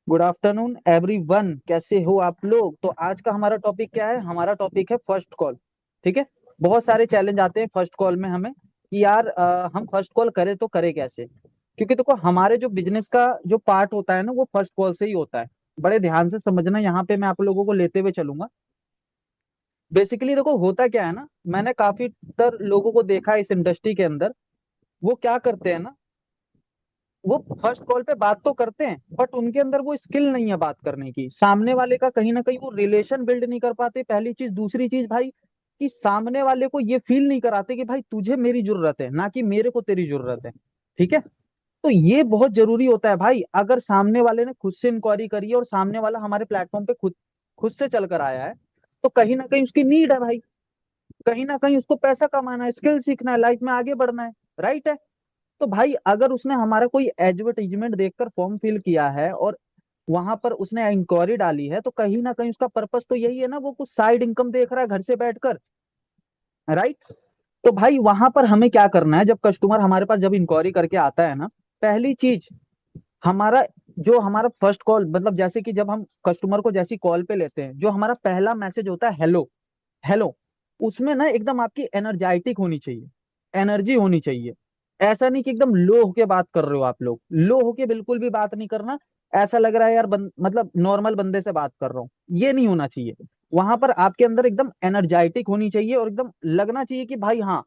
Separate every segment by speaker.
Speaker 1: Good afternoon everyone, कैसे हो आप लोग। तो आज का हमारा टॉपिक क्या है? हमारा टॉपिक है फर्स्ट कॉल। ठीक है। बहुत सारे चैलेंज आते हैं फर्स्ट कॉल में हमें कि यार हम फर्स्ट कॉल करें तो करें कैसे। क्योंकि देखो हमारे जो बिजनेस का जो पार्ट होता है ना वो फर्स्ट कॉल से ही होता है। बड़े ध्यान से समझना, यहाँ पे मैं आप लोगों को लेते हुए चलूंगा। बेसिकली देखो होता क्या है ना, मैंने काफी तर लोगों को देखा है इस इंडस्ट्री के अंदर। वो क्या करते हैं ना, वो फर्स्ट कॉल पे बात तो करते हैं बट उनके अंदर वो स्किल नहीं है बात करने की। सामने वाले का कहीं ना कहीं वो रिलेशन बिल्ड नहीं कर पाते, पहली चीज। दूसरी चीज भाई, कि सामने वाले को ये फील नहीं कराते कि भाई तुझे मेरी जरूरत है, ना कि मेरे को तेरी जरूरत है। ठीक है। तो ये बहुत जरूरी होता है भाई। अगर सामने वाले ने खुद से इंक्वायरी करी है और सामने वाला हमारे प्लेटफॉर्म पे खुद खुद से चल कर आया है, तो कहीं ना कहीं उसकी नीड है भाई। कहीं ना कहीं उसको पैसा कमाना है, स्किल सीखना है, लाइफ में आगे बढ़ना है। राइट है। तो भाई अगर उसने हमारा कोई एडवर्टीजमेंट देखकर फॉर्म फिल किया है और वहां पर उसने इंक्वायरी डाली है, तो कहीं ना कहीं उसका पर्पस तो यही है ना, वो कुछ साइड इनकम देख रहा है घर से बैठकर। राइट। तो भाई वहां पर हमें क्या करना है, जब कस्टमर हमारे पास जब इंक्वायरी करके आता है ना, पहली चीज, हमारा जो हमारा फर्स्ट कॉल, मतलब जैसे कि जब हम कस्टमर को जैसी कॉल पे लेते हैं, जो हमारा पहला मैसेज होता है हेलो। हेलो। उसमें ना एकदम आपकी एनर्जेटिक होनी चाहिए, एनर्जी होनी चाहिए। ऐसा नहीं कि एकदम लो होके बात कर रहे हो। आप लोग लो होके बिल्कुल भी बात नहीं करना। ऐसा लग रहा है यार मतलब नॉर्मल बंदे से बात कर रहा हूँ, ये नहीं होना चाहिए। वहां पर आपके अंदर एकदम एनर्जेटिक होनी चाहिए और एकदम लगना चाहिए कि भाई हाँ,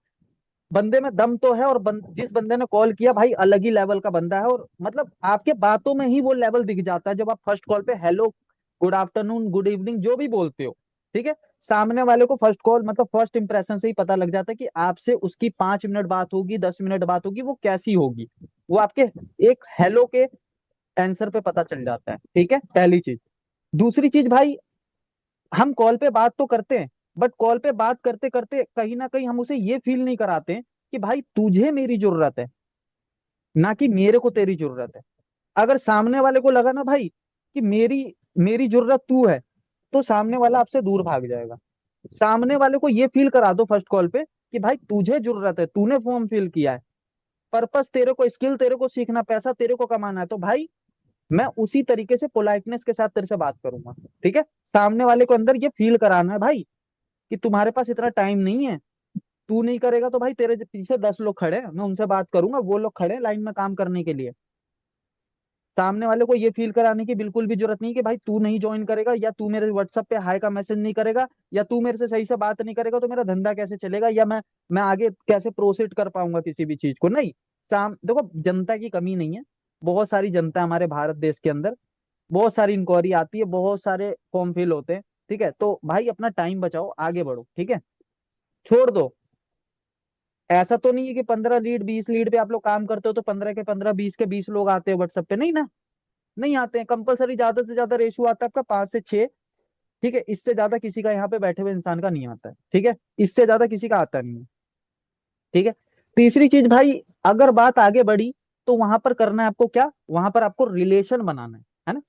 Speaker 1: बंदे में दम तो है। और जिस बंदे ने कॉल किया भाई अलग ही लेवल का बंदा है, और मतलब आपके बातों में ही वो लेवल दिख जाता है जब आप फर्स्ट कॉल पे hello, good afternoon, good evening जो भी बोलते हो। ठीक है। सामने वाले को फर्स्ट कॉल मतलब फर्स्ट इंप्रेशन से ही पता लग जाता है कि आपसे उसकी 5 मिनट बात होगी, 10 मिनट बात होगी, वो कैसी होगी। वो आपके एक हेलो के आंसर पे पता चल जाता है। ठीक है, पहली चीज। दूसरी चीज भाई, हम कॉल पे बात तो करते हैं, बट कॉल पे बात करते करते कहीं ना कहीं हम उसे ये फील नहीं कराते हैं कि भाई तुझे मेरी जरूरत है, ना कि मेरे को तेरी जरूरत है। अगर सामने वाले को लगा ना भाई कि मेरी मेरी जरूरत तू है, तो सामने वाला आपसे दूर भाग जाएगा। सामने वाले को ये फील करा दो फर्स्ट कॉल पे कि भाई तुझे जरूरत है, तूने फॉर्म फिल किया है, पर्पस तेरे को, स्किल तेरे को सीखना, पैसा तेरे को कमाना है, तो भाई मैं उसी तरीके से पोलाइटनेस के साथ तेरे से बात करूंगा। ठीक है। सामने वाले को अंदर ये फील कराना है भाई कि तुम्हारे पास इतना टाइम नहीं है। तू नहीं करेगा तो भाई तेरे पीछे 10 लोग खड़े हैं, मैं उनसे बात करूंगा, वो लोग खड़े हैं लाइन में काम करने के लिए। सामने वाले को ये फील कराने की बिल्कुल भी जरूरत नहीं कि भाई तू नहीं ज्वाइन करेगा, या तू मेरे व्हाट्सएप पे हाई का मैसेज नहीं करेगा, या तू मेरे से सही से बात नहीं करेगा तो मेरा धंधा कैसे चलेगा, या मैं आगे कैसे प्रोसीड कर पाऊंगा किसी भी चीज को। नहीं। देखो जनता की कमी नहीं है, बहुत सारी जनता है हमारे भारत देश के अंदर। बहुत सारी इंक्वायरी आती है, बहुत सारे फॉर्म फिल होते हैं। ठीक है। तो भाई अपना टाइम बचाओ, आगे बढ़ो। ठीक है। छोड़ दो। ऐसा तो नहीं है कि 15 लीड 20 लीड पे आप लोग काम करते हो तो 15 के 15 20 के 20 लोग आते हैं व्हाट्सएप पे, नहीं ना। नहीं आते हैं। कंपलसरी ज्यादा से ज्यादा रेशियो आता है आपका 5 से 6। ठीक है। इससे ज्यादा किसी का यहाँ पे बैठे हुए इंसान का नहीं आता है। ठीक है। इससे ज्यादा किसी का आता नहीं है। ठीक है। तीसरी चीज भाई, अगर बात आगे बढ़ी तो वहां पर करना है आपको क्या, वहां पर आपको रिलेशन बनाना है ना।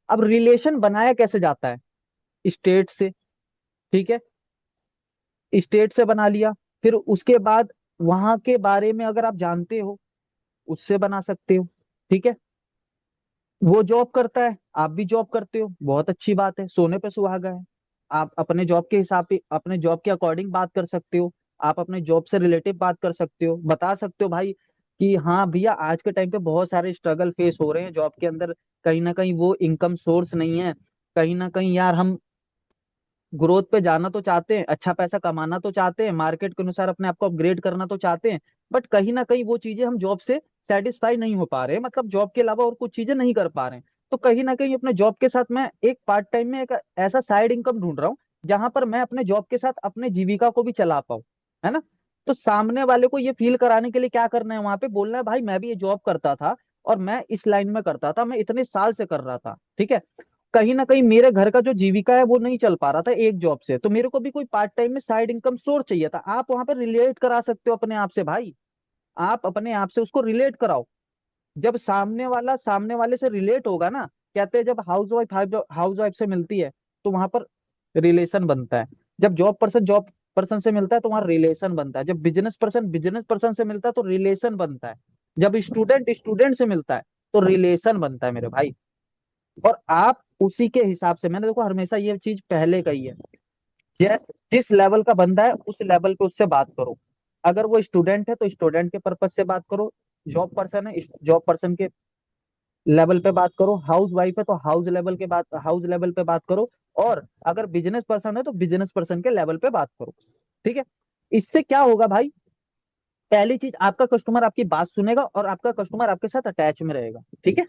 Speaker 1: अब रिलेशन बनाया कैसे जाता है? स्टेट से। ठीक है। स्टेट से बना लिया, फिर उसके बाद वहां के बारे में अगर आप जानते हो उससे बना सकते हो। ठीक है। वो जॉब करता है, आप भी जॉब करते हो, बहुत अच्छी बात है, सोने पे सुहागा है। आप अपने जॉब के हिसाब पे, अपने जॉब के अकॉर्डिंग बात कर सकते हो। आप अपने जॉब से रिलेटिव बात कर सकते हो, बता सकते हो भाई कि हाँ भैया आज के टाइम पे बहुत सारे स्ट्रगल फेस हो रहे हैं जॉब के अंदर। कहीं ना कहीं वो इनकम सोर्स नहीं है। कहीं ना कहीं यार हम ग्रोथ पे जाना तो चाहते हैं, अच्छा पैसा कमाना तो चाहते हैं, मार्केट के अनुसार अपने आप को अपग्रेड करना तो चाहते हैं। बट कहीं ना कहीं वो चीजें हम जॉब से सेटिस्फाई नहीं हो पा रहे हैं, मतलब जॉब के अलावा और कुछ चीजें नहीं कर पा रहे हैं। तो कहीं ना कहीं अपने जॉब के साथ मैं एक पार्ट टाइम में एक ऐसा साइड इनकम ढूंढ रहा हूँ जहां पर मैं अपने जॉब के साथ अपने जीविका को भी चला पाऊँ। है ना। तो सामने वाले को ये फील कराने के लिए क्या करना है, वहां पे बोलना है भाई मैं भी ये जॉब करता था और मैं इस लाइन में करता था, मैं इतने साल से कर रहा था। ठीक है। कहीं ना कहीं मेरे घर का जो जीविका है वो नहीं चल पा रहा था एक जॉब से, तो मेरे को भी कोई पार्ट टाइम में साइड इनकम सोर्स चाहिए था। आप वहां पर रिलेट करा सकते हो अपने आप से भाई। आप अपने आप से उसको रिलेट कराओ। जब सामने वाला सामने वाले से रिलेट होगा ना, कहते हैं जब हाउस वाइफ से मिलती है तो वहां पर रिलेशन बनता है। जब जॉब पर्सन से मिलता है तो वहां रिलेशन बनता है। जब बिजनेस पर्सन से मिलता है तो रिलेशन बनता है। जब स्टूडेंट स्टूडेंट से मिलता है तो रिलेशन बनता है मेरे भाई। और आप उसी के हिसाब से, मैंने देखो हमेशा ये चीज पहले कही है, जिस जिस लेवल का बंदा है उस लेवल पे उससे बात करो। अगर वो स्टूडेंट है तो स्टूडेंट के पर्पज से बात करो, जॉब पर्सन है जॉब पर्सन के लेवल पे बात करो, हाउस वाइफ है तो हाउस लेवल पे बात करो, और अगर बिजनेस पर्सन है तो बिजनेस पर्सन के लेवल पे बात करो। ठीक है। इससे क्या होगा भाई, पहली चीज, आपका कस्टमर आपकी बात सुनेगा और आपका कस्टमर आपके साथ अटैच में रहेगा। ठीक है।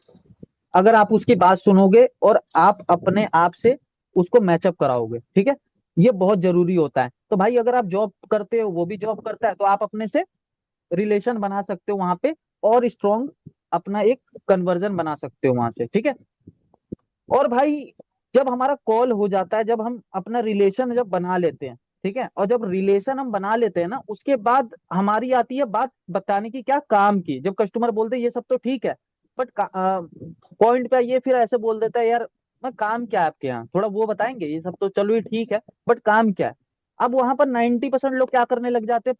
Speaker 1: अगर आप उसकी बात सुनोगे और आप अपने आप से उसको मैचअप कराओगे, ठीक है, ये बहुत जरूरी होता है। तो भाई अगर आप जॉब करते हो वो भी जॉब करता है, तो आप अपने से रिलेशन बना सकते हो वहां पे, और स्ट्रॉन्ग अपना एक कन्वर्जन बना सकते हो वहां से। ठीक है। और भाई जब हमारा कॉल हो जाता है, जब हम अपना रिलेशन जब बना लेते हैं, ठीक है, और जब रिलेशन हम बना लेते हैं ना, उसके बाद हमारी आती है बात बताने की, क्या काम की। जब कस्टमर बोलते हैं ये सब तो ठीक है, बट पॉइंट पे ये फिर ऐसे बोल देता है, यार मैं काम क्या है आपके यहाँ, थोड़ा वो बताएंगे। ये सब तो चलो ही ठीक है, बट काम क्या है। अब वहां पर 90% लोग क्या करने लग जाते हैं,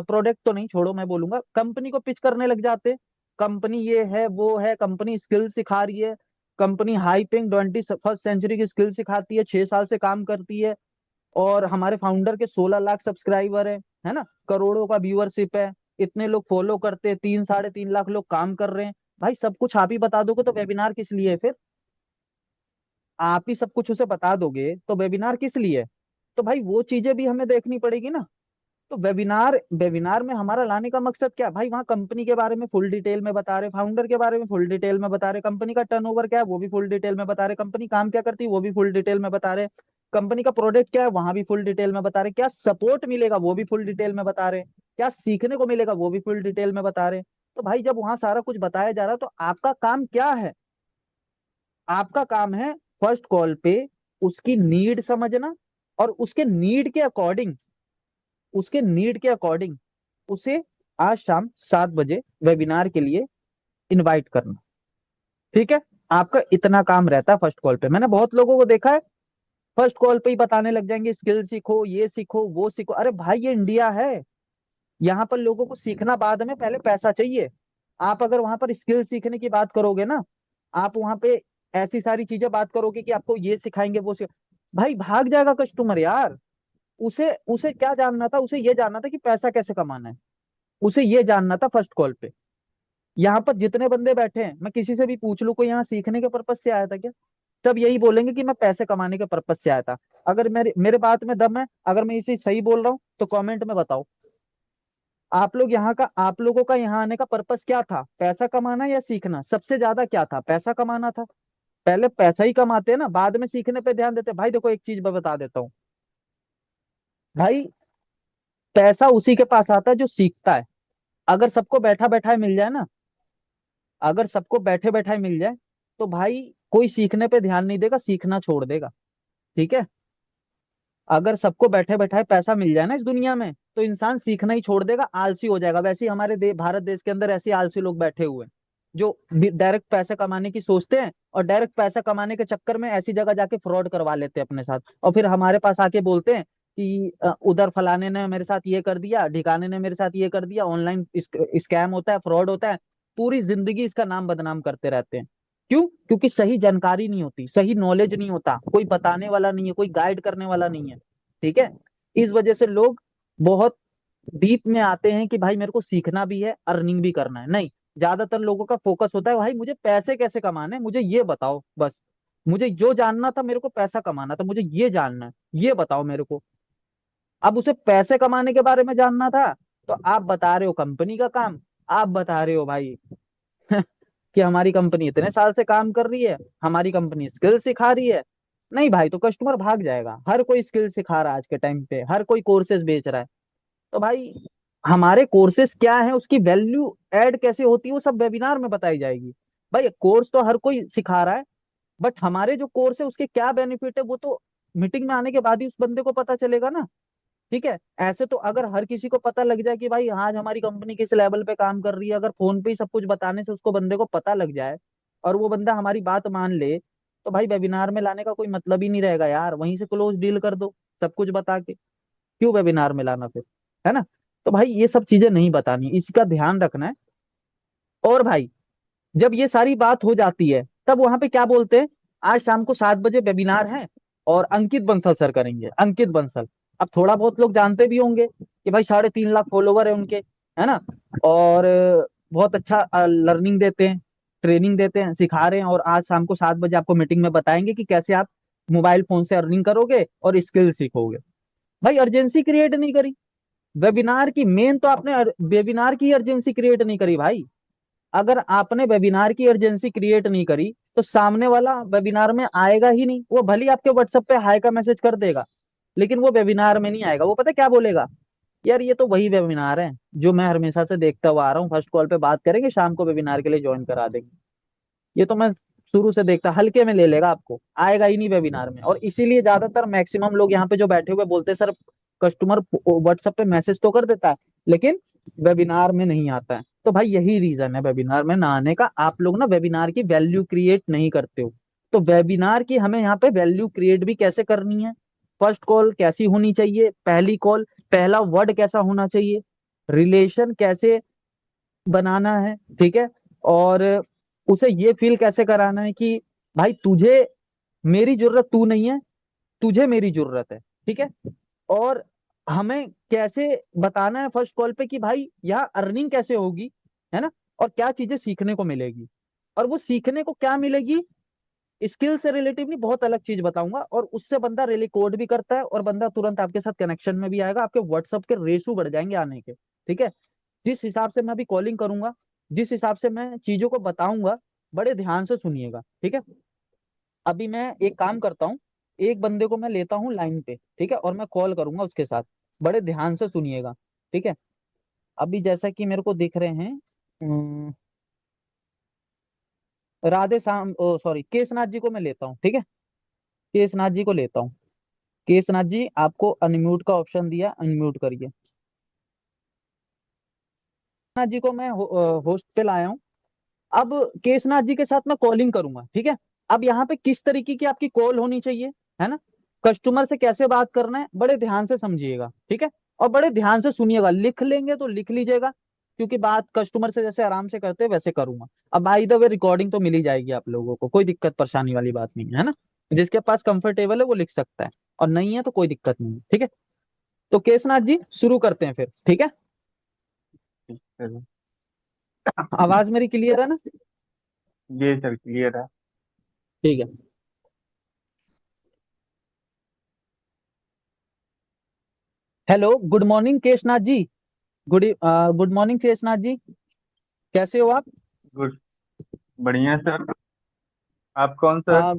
Speaker 1: प्रोडक्ट तो नहीं, छोड़ो, मैं बोलूंगा कंपनी को पिच करने लग जाते हैं। कंपनी ये है वो है, कंपनी स्किल सिखा रही है, कंपनी हाई पिंग 21st सेंचुरी की स्किल सिखाती है, 6 साल से काम करती है, और हमारे फाउंडर के 16 लाख सब्सक्राइबर है ना, करोड़ों का व्यूअरशिप है, इतने लोग फॉलो करते हैं, 3 साढ़े 3 लाख लोग काम कर रहे हैं। भाई सब कुछ आप ही बता दोगे तो वेबिनार किस लिए है फिर? आप ही सब कुछ उसे बता दोगे तो वेबिनार किस लिए? तो भाई वो चीजें भी हमें देखनी पड़ेगी ना। तो वेबिनार वेबिनार में हमारा लाने का मकसद क्या है भाई, वहाँ कंपनी के बारे में फुल डिटेल में बता रहे, फाउंडर के बारे में फुल डिटेल में बता रहे, कंपनी का टर्नओवर क्या है वो भी फुल डिटेल में बता रहे, कंपनी काम क्या करती है वो भी फुल डिटेल में बता रहे, कंपनी का प्रोडक्ट क्या है वहां भी फुल डिटेल में बता रहे, क्या सपोर्ट मिलेगा वो भी फुल डिटेल में बता रहे, क्या सीखने को मिलेगा वो भी फुल डिटेल में बता रहे। तो भाई जब वहां सारा कुछ बताया जा रहा है तो आपका काम क्या है? आपका काम है फर्स्ट कॉल पे उसकी नीड समझना, और उसके नीड के अकॉर्डिंग उसे आज शाम 7 बजे वेबिनार के लिए इनवाइट करना। ठीक है। आपका इतना काम रहता है फर्स्ट कॉल पे। मैंने बहुत लोगों को देखा है, फर्स्ट कॉल पे ही बताने लग जाएंगे स्किल सीखो, ये सीखो, वो सीखो। अरे भाई ये इंडिया है, यहाँ पर लोगों को सीखना बाद में, पहले पैसा चाहिए। आप अगर वहां पर स्किल सीखने की बात करोगे ना, आप वहां पे ऐसी सारी चीजें बात करोगे कि आपको ये सिखाएंगे वो भाई भाग जाएगा कस्टमर यार। उसे उसे क्या जानना था, उसे ये जानना था कि पैसा कैसे कमाना है, उसे ये जानना था फर्स्ट कॉल पे। यहाँ पर जितने बंदे बैठे हैं, मैं किसी से भी पूछ लूं कोई यहाँ सीखने के पर्पज से आया था क्या, सब यही बोलेंगे कि मैं पैसे कमाने के पर्पज से आया था। अगर मेरे मेरे बात में दम है, अगर मैं इसे सही बोल रहा हूँ तो कमेंट में बताओ। आप लोगों का यहाँ आने का पर्पस क्या था, पैसा कमाना या सीखना? सबसे ज्यादा क्या था, पैसा कमाना था। पहले पैसा ही कमाते हैं ना, बाद में सीखने पे ध्यान देते हैं। भाई देखो एक चीज मैं बता देता हूँ भाई, पैसा उसी के पास आता है जो सीखता है। अगर सबको बैठा बैठाए मिल जाए ना, अगर सबको बैठे बैठाए मिल जाए, तो भाई कोई सीखने पे ध्यान नहीं देगा, सीखना छोड़ देगा। ठीक है। अगर सबको बैठे बैठाए पैसा मिल जाए ना इस दुनिया में, तो इंसान सीखना ही छोड़ देगा, आलसी हो जाएगा। वैसे ही हमारे भारत देश के अंदर ऐसे आलसी लोग बैठे हुए हैं, जो डायरेक्ट पैसा कमाने की सोचते हैं, और डायरेक्ट पैसा कमाने के चक्कर में ऐसी जगह जाके फ्रॉड करवा लेते हैं अपने साथ, और फिर हमारे पास आके बोलते हैं कि उधर फलाने ने मेरे साथ ये कर दिया, ढिकाने ने मेरे साथ ये कर दिया, ऑनलाइन स्कैम होता है, फ्रॉड होता है। पूरी जिंदगी इसका नाम बदनाम करते रहते हैं। क्यों? क्योंकि सही जानकारी नहीं होती, सही नॉलेज नहीं होता, कोई बताने वाला नहीं है, कोई गाइड करने वाला नहीं है। ठीक है। इस वजह से लोग बहुत डीप में आते हैं कि भाई मेरे को सीखना भी है, अर्निंग भी करना है। नहीं, ज्यादातर लोगों का फोकस होता है भाई मुझे पैसे कैसे कमाने हैं, मुझे ये बताओ बस। मुझे जो जानना था, मेरे को पैसा कमाना था, मुझे ये जानना है, ये बताओ मेरे को। अब उसे पैसे कमाने के बारे में जानना था, तो आप बता रहे हो कंपनी का काम, आप बता रहे हो भाई कि हमारी कंपनी इतने साल से काम कर रही है, हमारी कंपनी स्किल सिखा रही है। नहीं भाई, तो कस्टमर भाग जाएगा। हर कोई स्किल सिखा रहा है आज के टाइम पे, हर कोई कोर्सेज बेच रहा है। तो भाई हमारे कोर्सेज क्या है, उसकी वैल्यू ऐड कैसे होती है, वो सब वेबिनार में बताई जाएगी। भाई कोर्स तो हर कोई सिखा रहा है, बट हमारे जो कोर्स है उसके क्या बेनिफिट है, वो तो मीटिंग में आने के बाद ही उस बंदे को पता चलेगा ना। ठीक है। ऐसे तो अगर हर किसी को पता लग जाए कि भाई आज हमारी कंपनी किस लेवल पे काम कर रही है, अगर फोन पे ही सब कुछ बताने से उसको बंदे को पता लग जाए, और वो बंदा हमारी बात मान ले, तो भाई वेबिनार में लाने का कोई मतलब ही नहीं रहेगा यार, वहीं से क्लोज डील कर दो सब कुछ बता के। क्यों वेबिनार में लाना फिर? है ना। तो भाई ये सब चीजें नहीं बतानी, इसका ध्यान रखना है। और भाई जब ये सारी बात हो जाती है, तब वहां पे क्या बोलते हैं, आज शाम को 7 बजे वेबिनार है, और अंकित बंसल सर करेंगे, अंकित बंसल। अब थोड़ा बहुत लोग जानते भी होंगे कि भाई 3.5 लाख फॉलोवर है उनके, है ना। और बहुत अच्छा लर्निंग देते हैं, ट्रेनिंग देते हैं, सिखा रहे हैं। और आज शाम को 7 बजे आपको मीटिंग में बताएंगे कि कैसे आप मोबाइल फोन से अर्निंग करोगे और स्किल सीखोगे। भाई अर्जेंसी क्रिएट नहीं करी वेबिनार की, मेन तो आपने वेबिनार की अर्जेंसी क्रिएट नहीं करी भाई। अगर आपने वेबिनार की अर्जेंसी क्रिएट नहीं करी तो सामने वाला वेबिनार में आएगा ही नहीं। वो भले ही आपके व्हाट्सएप पे हाई का मैसेज कर देगा, लेकिन वो वेबिनार में नहीं आएगा। वो पता है क्या बोलेगा? यार ये तो वही वेबिनार है जो मैं हमेशा से देखता हुआ आ रहा हूँ, फर्स्ट कॉल पे बात करेंगे, शाम को वेबिनार के लिए ज्वाइन करा देंगे। ये तो मैं शुरू से देखता, हल्के में ले लेगा, आपको आएगा ही नहीं वेबिनार में। और इसीलिए ज्यादातर मैक्सिमम लोग यहाँ पे जो बैठे हुए बोलते हैं सर, कस्टमर व्हाट्सएप पे मैसेज तो कर देता है लेकिन वेबिनार में नहीं आता है। तो भाई यही रीजन है वेबिनार में ना आने का, आप लोग ना वेबिनार की वैल्यू क्रिएट नहीं करते हो। तो वेबिनार की हमें यहाँ पे वैल्यू क्रिएट भी कैसे करनी है, फर्स्ट कॉल कैसी होनी चाहिए, पहली कॉल पहला वर्ड कैसा होना चाहिए, रिलेशन कैसे बनाना है, ठीक है। और उसे ये फील कैसे कराना है कि भाई तुझे मेरी जरूरत तू नहीं है, तुझे मेरी जरूरत है, ठीक है। और हमें कैसे बताना है फर्स्ट कॉल पे कि भाई यहाँ अर्निंग कैसे होगी, है ना, और क्या चीजें सीखने को मिलेगी। और वो सीखने को क्या मिलेगी, स्किल से रिलेटिव नहीं, बहुत अलग चीज बताऊंगा। और उससे बंदा रिले कोड भी करता है, और बंदा तुरंत आपके साथ कनेक्शन में भी आएगा, आपके व्हाट्सअप के रेशो बढ़ जाएंगे आने के, ठीक है। जिस हिसाब से मैं अभी कॉलिंग करूंगा, जिस हिसाब से मैं चीजों को बताऊंगा, बड़े ध्यान से सुनिएगा, ठीक है। अभी मैं एक काम करता हूँ, एक बंदे को मैं लेता हूँ लाइन पे, ठीक है, और मैं कॉल करूंगा उसके साथ। बड़े ध्यान से सुनिएगा, ठीक है। अभी जैसा कि मेरे को दिख रहे हैं, राधे श्याम, ओ सॉरी, केसनाथ जी को मैं लेता हूँ, ठीक है। केसनाथ जी को लेता हूँ। केसनाथ जी, आपको अनम्यूट का ऑप्शन दिया, अनम्यूट करिए। केसनाथ जी को मैं होस्ट पे लाया हूँ। अब केसनाथ जी के साथ मैं कॉलिंग करूंगा, ठीक है। अब यहाँ पे किस तरीके की आपकी कॉल होनी चाहिए, है ना, कस्टमर से कैसे बात करना है, बड़े ध्यान से समझिएगा, ठीक है। और बड़े ध्यान से सुनिएगा, लिख लेंगे तो लिख लीजिएगा, क्योंकि बात कस्टमर से जैसे आराम से करते हैं वैसे करूंगा। अब बाय द वे रिकॉर्डिंग तो मिल ही जाएगी आप लोगों को, कोई दिक्कत परेशानी वाली बात नहीं है ना। जिसके पास कंफर्टेबल है वो लिख सकता है, और नहीं है तो कोई दिक्कत नहीं है, ठीक है। तो केसनाथ जी शुरू करते हैं फिर, ठीक है।
Speaker 2: चलो।
Speaker 1: आवाज मेरी क्लियर है ना?
Speaker 2: जी सर, क्लियर है।
Speaker 1: ठीक है। हेलो, गुड मॉर्निंग केशनाथ जी। गुड मॉर्निंग केशनाथ जी, कैसे हो आप?
Speaker 2: गुड। बढ़िया सर। आप कौन सर?
Speaker 1: आ,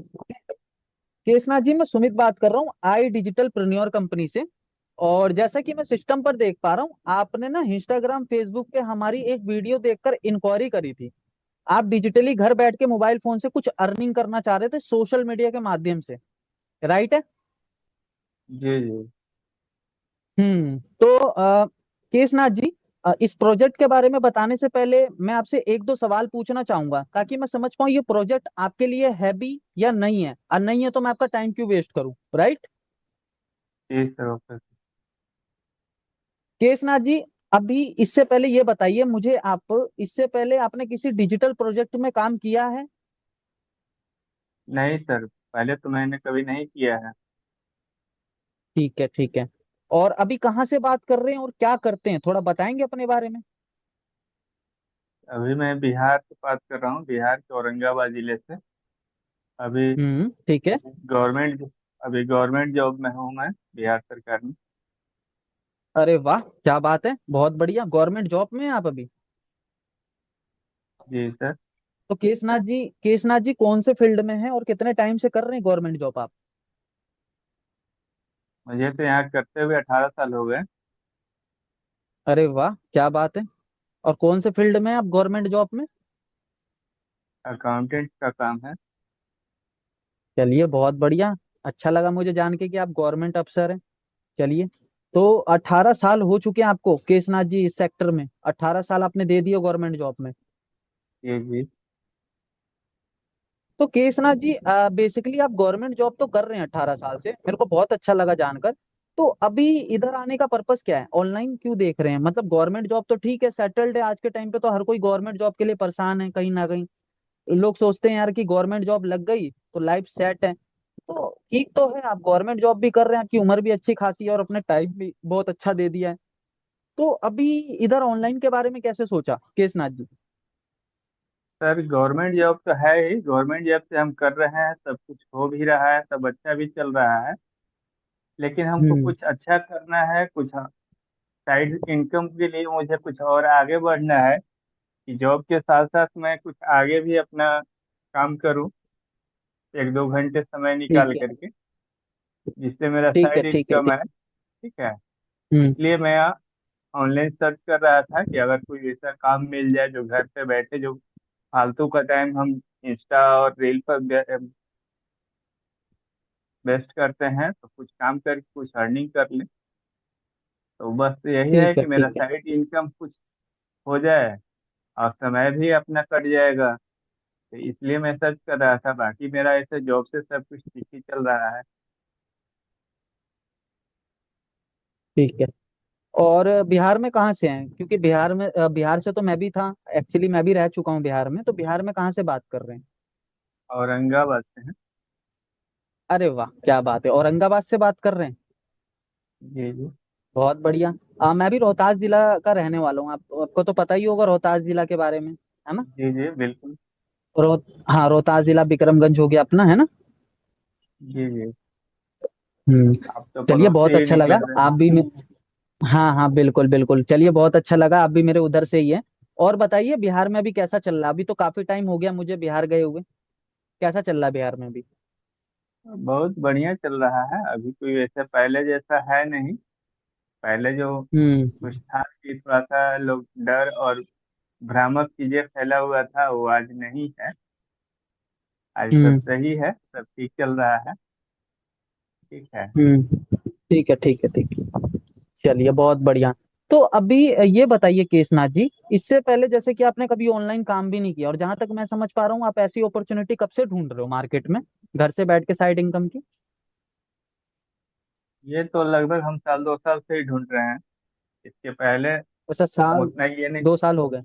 Speaker 1: केशनाथ जी, मैं सुमित बात कर रहा हूँ, आई डिजिटल प्रेन्योर कंपनी से। और जैसा कि मैं सिस्टम पर देख पा रहा हूँ, आपने ना इंस्टाग्राम फेसबुक पे हमारी एक वीडियो देखकर इंक्वायरी करी थी। आप डिजिटली घर बैठ के मोबाइल फोन से कुछ अर्निंग करना चाह रहे थे सोशल मीडिया के माध्यम से, राइट है?
Speaker 2: जी जी।
Speaker 1: तो केशनाथ जी, इस प्रोजेक्ट के बारे में बताने से पहले मैं आपसे एक दो सवाल पूछना चाहूंगा, ताकि मैं समझ पाऊं ये प्रोजेक्ट आपके लिए है भी या नहीं है, और नहीं है तो मैं आपका टाइम क्यों वेस्ट करूं, राइट?
Speaker 2: जी सर, ओके।
Speaker 1: केशनाथ जी, अभी इससे पहले ये बताइए मुझे, आप इससे पहले आपने किसी डिजिटल प्रोजेक्ट में काम किया है?
Speaker 2: नहीं सर, पहले तो मैंने कभी नहीं किया है।
Speaker 1: ठीक है, ठीक है। और अभी कहाँ से बात कर रहे हैं और क्या करते हैं, थोड़ा बताएंगे अपने बारे में?
Speaker 2: अभी मैं बिहार से बात कर रहा हूँ, बिहार के औरंगाबाद जिले से। अभी
Speaker 1: ठीक है।
Speaker 2: गवर्नमेंट अभी गवर्नमेंट जॉब में हूँ मैं, बिहार सरकार में।
Speaker 1: अरे वाह, क्या बात है, बहुत बढ़िया, गवर्नमेंट जॉब में हैं आप अभी।
Speaker 2: जी सर।
Speaker 1: तो केसनाथ जी कौन से फील्ड में है और कितने टाइम से कर रहे हैं गवर्नमेंट जॉब आप?
Speaker 2: मुझे तो यहाँ करते हुए 18 साल हो गए।
Speaker 1: अरे वाह, क्या बात है। और कौन से फील्ड में है आप गवर्नमेंट जॉब में?
Speaker 2: अकाउंटेंट का काम है।
Speaker 1: चलिए बहुत बढ़िया, अच्छा लगा मुझे जान के कि आप गवर्नमेंट अफसर हैं। चलिए, तो 18 साल हो चुके हैं आपको केसनाथ जी इस सेक्टर में, 18 साल आपने दे दिए गवर्नमेंट जॉब में।
Speaker 2: जी जी।
Speaker 1: तो केसनाथ जी, बेसिकली आप गवर्नमेंट जॉब तो कर रहे हैं 18 साल से, मेरे को बहुत अच्छा लगा जानकर। तो अभी इधर आने का पर्पस क्या है, ऑनलाइन क्यों देख रहे हैं? मतलब गवर्नमेंट जॉब तो ठीक है, सेटल्ड है, आज के टाइम पे तो हर कोई गवर्नमेंट जॉब के लिए परेशान है कहीं ना कहीं। लोग सोचते हैं यार कि गवर्नमेंट जॉब लग गई तो लाइफ सेट है। तो ठीक तो है, आप गवर्नमेंट जॉब भी कर रहे हैं, आपकी उम्र भी अच्छी खासी है और अपने टाइम भी बहुत अच्छा दे दिया है। तो अभी इधर ऑनलाइन के बारे में कैसे सोचा केसनाथ जी?
Speaker 2: सर गवर्नमेंट जॉब तो है ही, गवर्नमेंट जॉब से हम कर रहे हैं, सब कुछ हो भी रहा है, सब अच्छा भी चल रहा है। लेकिन हमको
Speaker 1: हम्म।
Speaker 2: कुछ अच्छा करना है, कुछ साइड इनकम के लिए मुझे कुछ और आगे बढ़ना है, कि जॉब के साथ साथ मैं कुछ आगे भी अपना काम करूं, 1-2 घंटे समय
Speaker 1: ठीक
Speaker 2: निकाल
Speaker 1: है,
Speaker 2: करके, जिससे मेरा
Speaker 1: ठीक है,
Speaker 2: साइड
Speaker 1: ठीक है,
Speaker 2: इनकम
Speaker 1: ठीक।
Speaker 2: है। ठीक है।
Speaker 1: हम्म।
Speaker 2: इसलिए मैं ऑनलाइन सर्च कर रहा था कि अगर कोई ऐसा काम मिल जाए जो घर पे बैठे, जो फालतू का टाइम हम इंस्टा और रील पर वेस्ट करते हैं, तो कुछ काम करके कुछ अर्निंग कर लें। तो बस यही है
Speaker 1: ठीक है,
Speaker 2: कि मेरा
Speaker 1: ठीक है,
Speaker 2: साइड इनकम कुछ हो जाए और समय भी अपना कट जाएगा। तो इसलिए मैं सर्च कर रहा था, बाकी मेरा ऐसे जॉब से सब कुछ ठीक ही चल रहा है।
Speaker 1: ठीक है। और बिहार में कहाँ से हैं? क्योंकि बिहार में बिहार से तो मैं भी था, एक्चुअली मैं भी रह चुका हूँ बिहार में। तो बिहार में कहाँ से बात कर रहे हैं?
Speaker 2: औरंगाबाद से हैं।
Speaker 1: अरे वाह, क्या बात है, औरंगाबाद से बात कर रहे हैं।
Speaker 2: जी जी।
Speaker 1: बहुत बढ़िया। मैं भी रोहतास जिला का रहने वाला हूँ। आपको तो पता ही होगा रोहतास जिला के बारे में, है ना?
Speaker 2: जी जी बिल्कुल।
Speaker 1: रोह हाँ, रोहतास जिला बिक्रमगंज हो गया अपना, है ना?
Speaker 2: जी जी।
Speaker 1: हम्म।
Speaker 2: आप तो
Speaker 1: चलिए,
Speaker 2: पड़ोस
Speaker 1: बहुत
Speaker 2: से ही
Speaker 1: अच्छा लगा
Speaker 2: निकल रहे हैं।
Speaker 1: आप भी हाँ हाँ, बिल्कुल बिल्कुल। चलिए, बहुत अच्छा लगा, आप भी मेरे उधर से ही है। और बताइए बिहार में अभी कैसा चल रहा है? अभी तो काफी टाइम हो गया मुझे बिहार गए हुए। कैसा चल रहा है बिहार में अभी?
Speaker 2: बहुत बढ़िया चल रहा है, अभी कोई वैसे पहले जैसा है नहीं। पहले जो
Speaker 1: हम्म।
Speaker 2: कुछ था कि थोड़ा सा लोग डर और भ्रामक चीजें फैला हुआ था, वो आज नहीं है। आज सब
Speaker 1: हम्म।
Speaker 2: सही है, सब ठीक चल रहा है। ठीक है।
Speaker 1: ठीक है, ठीक है, ठीक है। चलिए, बहुत बढ़िया। तो अभी ये बताइए केसनाथ जी, इससे पहले जैसे कि आपने कभी ऑनलाइन काम भी नहीं किया, और जहां तक मैं समझ पा रहा हूँ आप ऐसी अपॉर्चुनिटी कब से ढूंढ रहे हो मार्केट में, घर से बैठ के साइड इनकम की?
Speaker 2: ये तो लगभग हम साल 2 साल से ही ढूंढ रहे हैं। इसके पहले
Speaker 1: अच्छा,
Speaker 2: हम
Speaker 1: साल,
Speaker 2: उतना ये नहीं।
Speaker 1: 2 साल हो गए?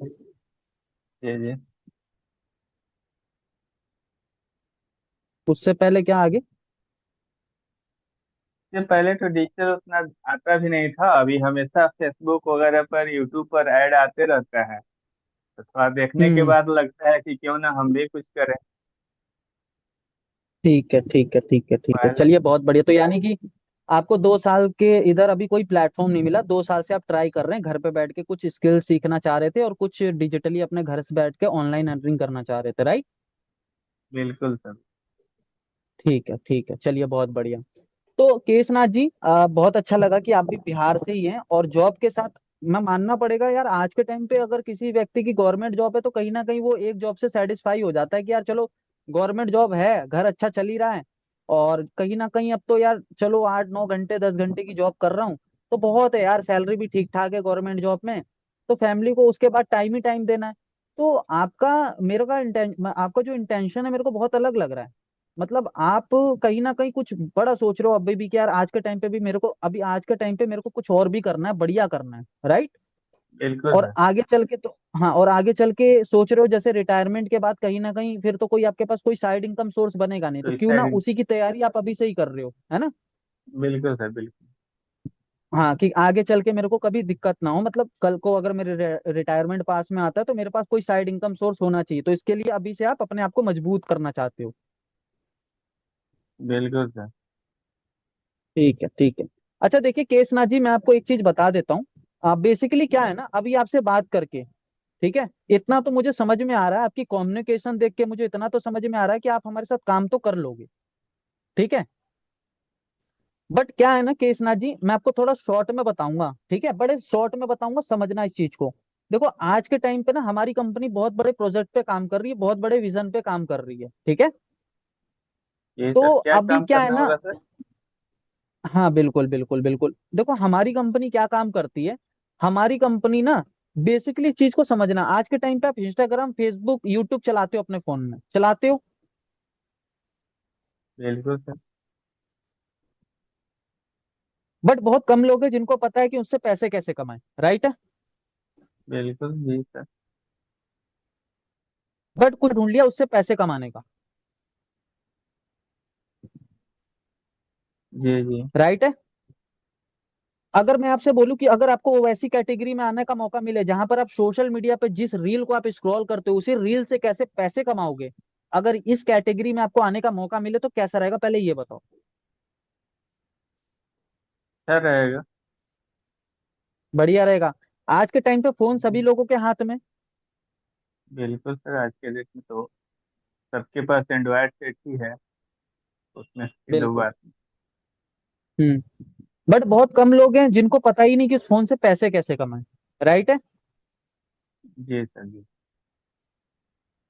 Speaker 2: जी जी।
Speaker 1: उससे पहले क्या आगे?
Speaker 2: इससे पहले तो डिजिटल उतना आता भी नहीं था, अभी हमेशा फेसबुक वगैरह पर, यूट्यूब पर ऐड आते रहता है, तो थोड़ा देखने के
Speaker 1: हम्म।
Speaker 2: बाद लगता है कि क्यों ना हम भी कुछ करें।
Speaker 1: ठीक है, ठीक है, ठीक है, ठीक है।
Speaker 2: पहले।
Speaker 1: चलिए, बहुत बढ़िया। तो यानी कि आपको 2 साल के इधर अभी कोई प्लेटफॉर्म नहीं मिला, 2 साल से आप ट्राई कर रहे हैं, घर पे बैठ के कुछ स्किल सीखना चाह रहे थे और कुछ डिजिटली अपने घर से बैठ के ऑनलाइन अर्निंग करना चाह रहे थे, राइट?
Speaker 2: बिल्कुल सर।
Speaker 1: ठीक है, ठीक है। चलिए, बहुत बढ़िया। तो केसनाथ जी, बहुत अच्छा लगा कि आप भी बिहार से ही हैं, और जॉब के साथ मैं मानना पड़ेगा यार, आज के टाइम पे अगर किसी व्यक्ति की गवर्नमेंट जॉब है तो कहीं ना कहीं वो एक जॉब से सेटिस्फाई हो जाता है कि यार चलो, गवर्नमेंट जॉब है, घर अच्छा चल ही रहा है, और कहीं ना कहीं अब तो यार चलो 8-9 घंटे 10 घंटे की जॉब कर रहा हूँ तो बहुत है यार, सैलरी भी ठीक ठाक है गवर्नमेंट जॉब में। तो फैमिली को उसके बाद टाइम ही टाइम देना है। तो आपका, मेरे का इंटेंशन, आपका जो इंटेंशन है मेरे को बहुत अलग लग रहा है। मतलब आप कहीं ना कहीं कुछ बड़ा सोच रहे हो अभी भी कि यार आज के टाइम पे भी मेरे को, अभी आज के टाइम पे मेरे को कुछ और भी करना है, बढ़िया करना है, राइट?
Speaker 2: बिल्कुल
Speaker 1: और
Speaker 2: सर।
Speaker 1: आगे चल के तो, हाँ, और आगे चल के सोच रहे हो जैसे रिटायरमेंट के बाद कहीं ना कहीं फिर तो कोई आपके पास कोई साइड इनकम सोर्स बनेगा नहीं,
Speaker 2: तो
Speaker 1: तो
Speaker 2: इस
Speaker 1: क्यों ना
Speaker 2: साइड।
Speaker 1: उसी की तैयारी आप अभी से ही कर रहे हो, है ना?
Speaker 2: बिल्कुल सर बिल्कुल।
Speaker 1: हाँ, कि आगे चल के मेरे को कभी दिक्कत ना हो, मतलब कल को अगर मेरे रिटायरमेंट पास में आता है तो मेरे पास कोई साइड इनकम सोर्स होना चाहिए, तो इसके लिए अभी से आप अपने आप को मजबूत करना चाहते हो।
Speaker 2: बिल्कुल सर।
Speaker 1: ठीक है, ठीक है। अच्छा देखिए केसनाथ जी, मैं आपको एक चीज बता देता हूँ, बेसिकली क्या है ना, अभी आपसे बात करके, ठीक है, इतना तो मुझे समझ में आ रहा है, आपकी कम्युनिकेशन देख के मुझे इतना तो समझ में आ रहा है कि आप हमारे साथ काम तो कर लोगे, ठीक है। बट क्या है ना केसनाथ जी, मैं आपको थोड़ा शॉर्ट में बताऊंगा, ठीक है, बड़े शॉर्ट में बताऊंगा, समझना इस चीज को। देखो, आज के टाइम पे ना हमारी कंपनी बहुत बड़े प्रोजेक्ट पे काम कर रही है, बहुत बड़े विजन पे काम कर रही है, ठीक है।
Speaker 2: ये
Speaker 1: तो
Speaker 2: सर क्या
Speaker 1: अभी
Speaker 2: काम
Speaker 1: क्या है
Speaker 2: करना
Speaker 1: ना,
Speaker 2: होगा सर?
Speaker 1: हाँ, बिल्कुल बिल्कुल बिल्कुल। देखो, हमारी कंपनी क्या काम करती है, हमारी कंपनी ना, बेसिकली चीज को समझना, आज के टाइम पे आप इंस्टाग्राम फेसबुक यूट्यूब चलाते हो, अपने फोन में चलाते हो,
Speaker 2: बिल्कुल सर।
Speaker 1: बट बहुत कम लोग हैं जिनको पता है कि उससे पैसे कैसे कमाएं, राइट है?
Speaker 2: बिल्कुल जी सर।
Speaker 1: बट कुछ ढूंढ लिया उससे पैसे कमाने का।
Speaker 2: जी जी।
Speaker 1: राइट है। अगर मैं आपसे बोलूं कि अगर आपको वैसी कैटेगरी में आने का मौका मिले जहां पर आप सोशल मीडिया पे जिस रील को आप स्क्रॉल करते हो उसी रील से कैसे पैसे कमाओगे, अगर इस कैटेगरी में आपको आने का मौका मिले तो कैसा रहेगा, पहले ये बताओ।
Speaker 2: अच्छा रहेगा।
Speaker 1: बढ़िया रहेगा। आज के टाइम पे फोन सभी लोगों के हाथ में।
Speaker 2: बिल्कुल सर, आज के डेट में तो सबके पास एंड्रॉयड सेट ही है, उसमें से दो
Speaker 1: बिल्कुल।
Speaker 2: बात।
Speaker 1: हम्म। बट बहुत कम लोग हैं जिनको पता ही नहीं कि उस फोन से पैसे कैसे कमाएं। राइट है।
Speaker 2: जी सर जी।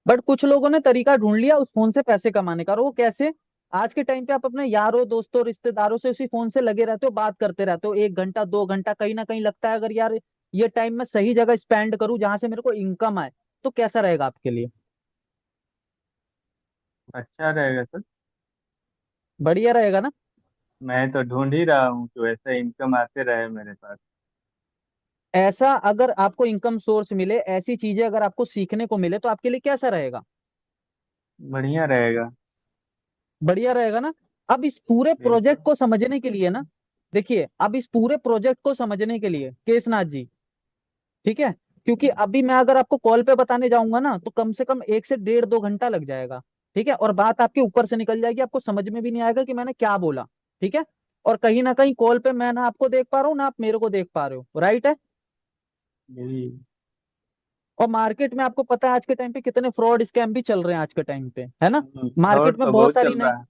Speaker 1: बट कुछ लोगों ने तरीका ढूंढ लिया उस फोन से पैसे कमाने का, और वो कैसे। आज के टाइम पे आप अपने यारों दोस्तों रिश्तेदारों से उसी फोन से लगे रहते हो, बात करते रहते हो, 1 घंटा 2 घंटा, कहीं ना कहीं लगता है अगर यार ये टाइम मैं सही जगह स्पेंड करूं जहां से मेरे को इनकम आए, तो कैसा रहेगा आपके लिए।
Speaker 2: अच्छा रहेगा सर।
Speaker 1: बढ़िया रहेगा ना।
Speaker 2: मैं तो ढूंढ ही रहा हूँ कि वैसा इनकम आते रहे मेरे पास।
Speaker 1: ऐसा अगर आपको इनकम सोर्स मिले, ऐसी चीजें अगर आपको सीखने को मिले, तो आपके लिए कैसा रहेगा।
Speaker 2: बढ़िया रहेगा।
Speaker 1: बढ़िया रहेगा ना। अब इस पूरे
Speaker 2: बिल्कुल।
Speaker 1: प्रोजेक्ट को समझने के लिए ना, देखिए अब इस पूरे प्रोजेक्ट को समझने के लिए केसनाथ जी, ठीक है, क्योंकि अभी मैं अगर आपको कॉल पे बताने जाऊंगा ना तो कम से कम 1 से 1.5 2 घंटा लग जाएगा। ठीक है, और बात आपके ऊपर से निकल जाएगी, आपको समझ में भी नहीं आएगा कि मैंने क्या बोला। ठीक है। और कहीं ना कहीं कॉल पे मैं ना आपको देख पा रहा हूँ ना आप मेरे को देख पा रहे हो, राइट है।
Speaker 2: जी।
Speaker 1: और मार्केट में आपको पता है आज के टाइम पे कितने फ्रॉड स्कैम भी चल रहे हैं आज के टाइम पे, है ना।
Speaker 2: फ्रॉड
Speaker 1: मार्केट में
Speaker 2: तो
Speaker 1: बहुत
Speaker 2: बहुत
Speaker 1: सारी
Speaker 2: चल
Speaker 1: नई,
Speaker 2: रहा है।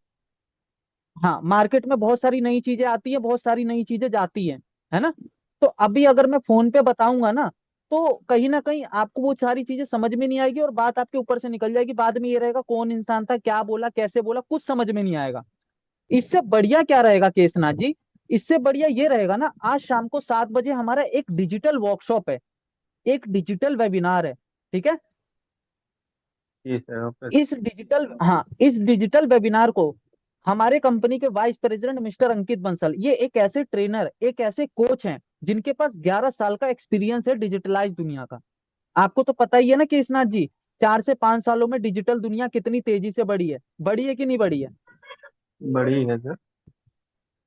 Speaker 1: हाँ मार्केट में बहुत सारी नई चीजें आती है, बहुत सारी नई चीजें जाती है ना। तो अभी अगर मैं फोन पे बताऊंगा ना तो कहीं ना कहीं आपको वो सारी चीजें समझ में नहीं आएगी और बात आपके ऊपर से निकल जाएगी, बाद में ये रहेगा कौन इंसान था, क्या बोला, कैसे बोला, कुछ समझ में नहीं आएगा। इससे बढ़िया क्या रहेगा केसनाथ जी, इससे बढ़िया ये रहेगा ना, आज शाम को 7 बजे हमारा एक डिजिटल वर्कशॉप है, एक डिजिटल वेबिनार है। ठीक है।
Speaker 2: जी सर, ओके।
Speaker 1: इस डिजिटल वेबिनार को हमारे कंपनी के वाइस प्रेसिडेंट मिस्टर अंकित बंसल, ये एक ऐसे ट्रेनर, एक ऐसे कोच हैं जिनके पास 11 साल का एक्सपीरियंस है डिजिटलाइज दुनिया का। आपको तो पता ही है ना केसनाथ जी, 4 से 5 सालों में डिजिटल दुनिया कितनी तेजी से बढ़ी है कि नहीं बढ़ी है।
Speaker 2: बड़ी है सर।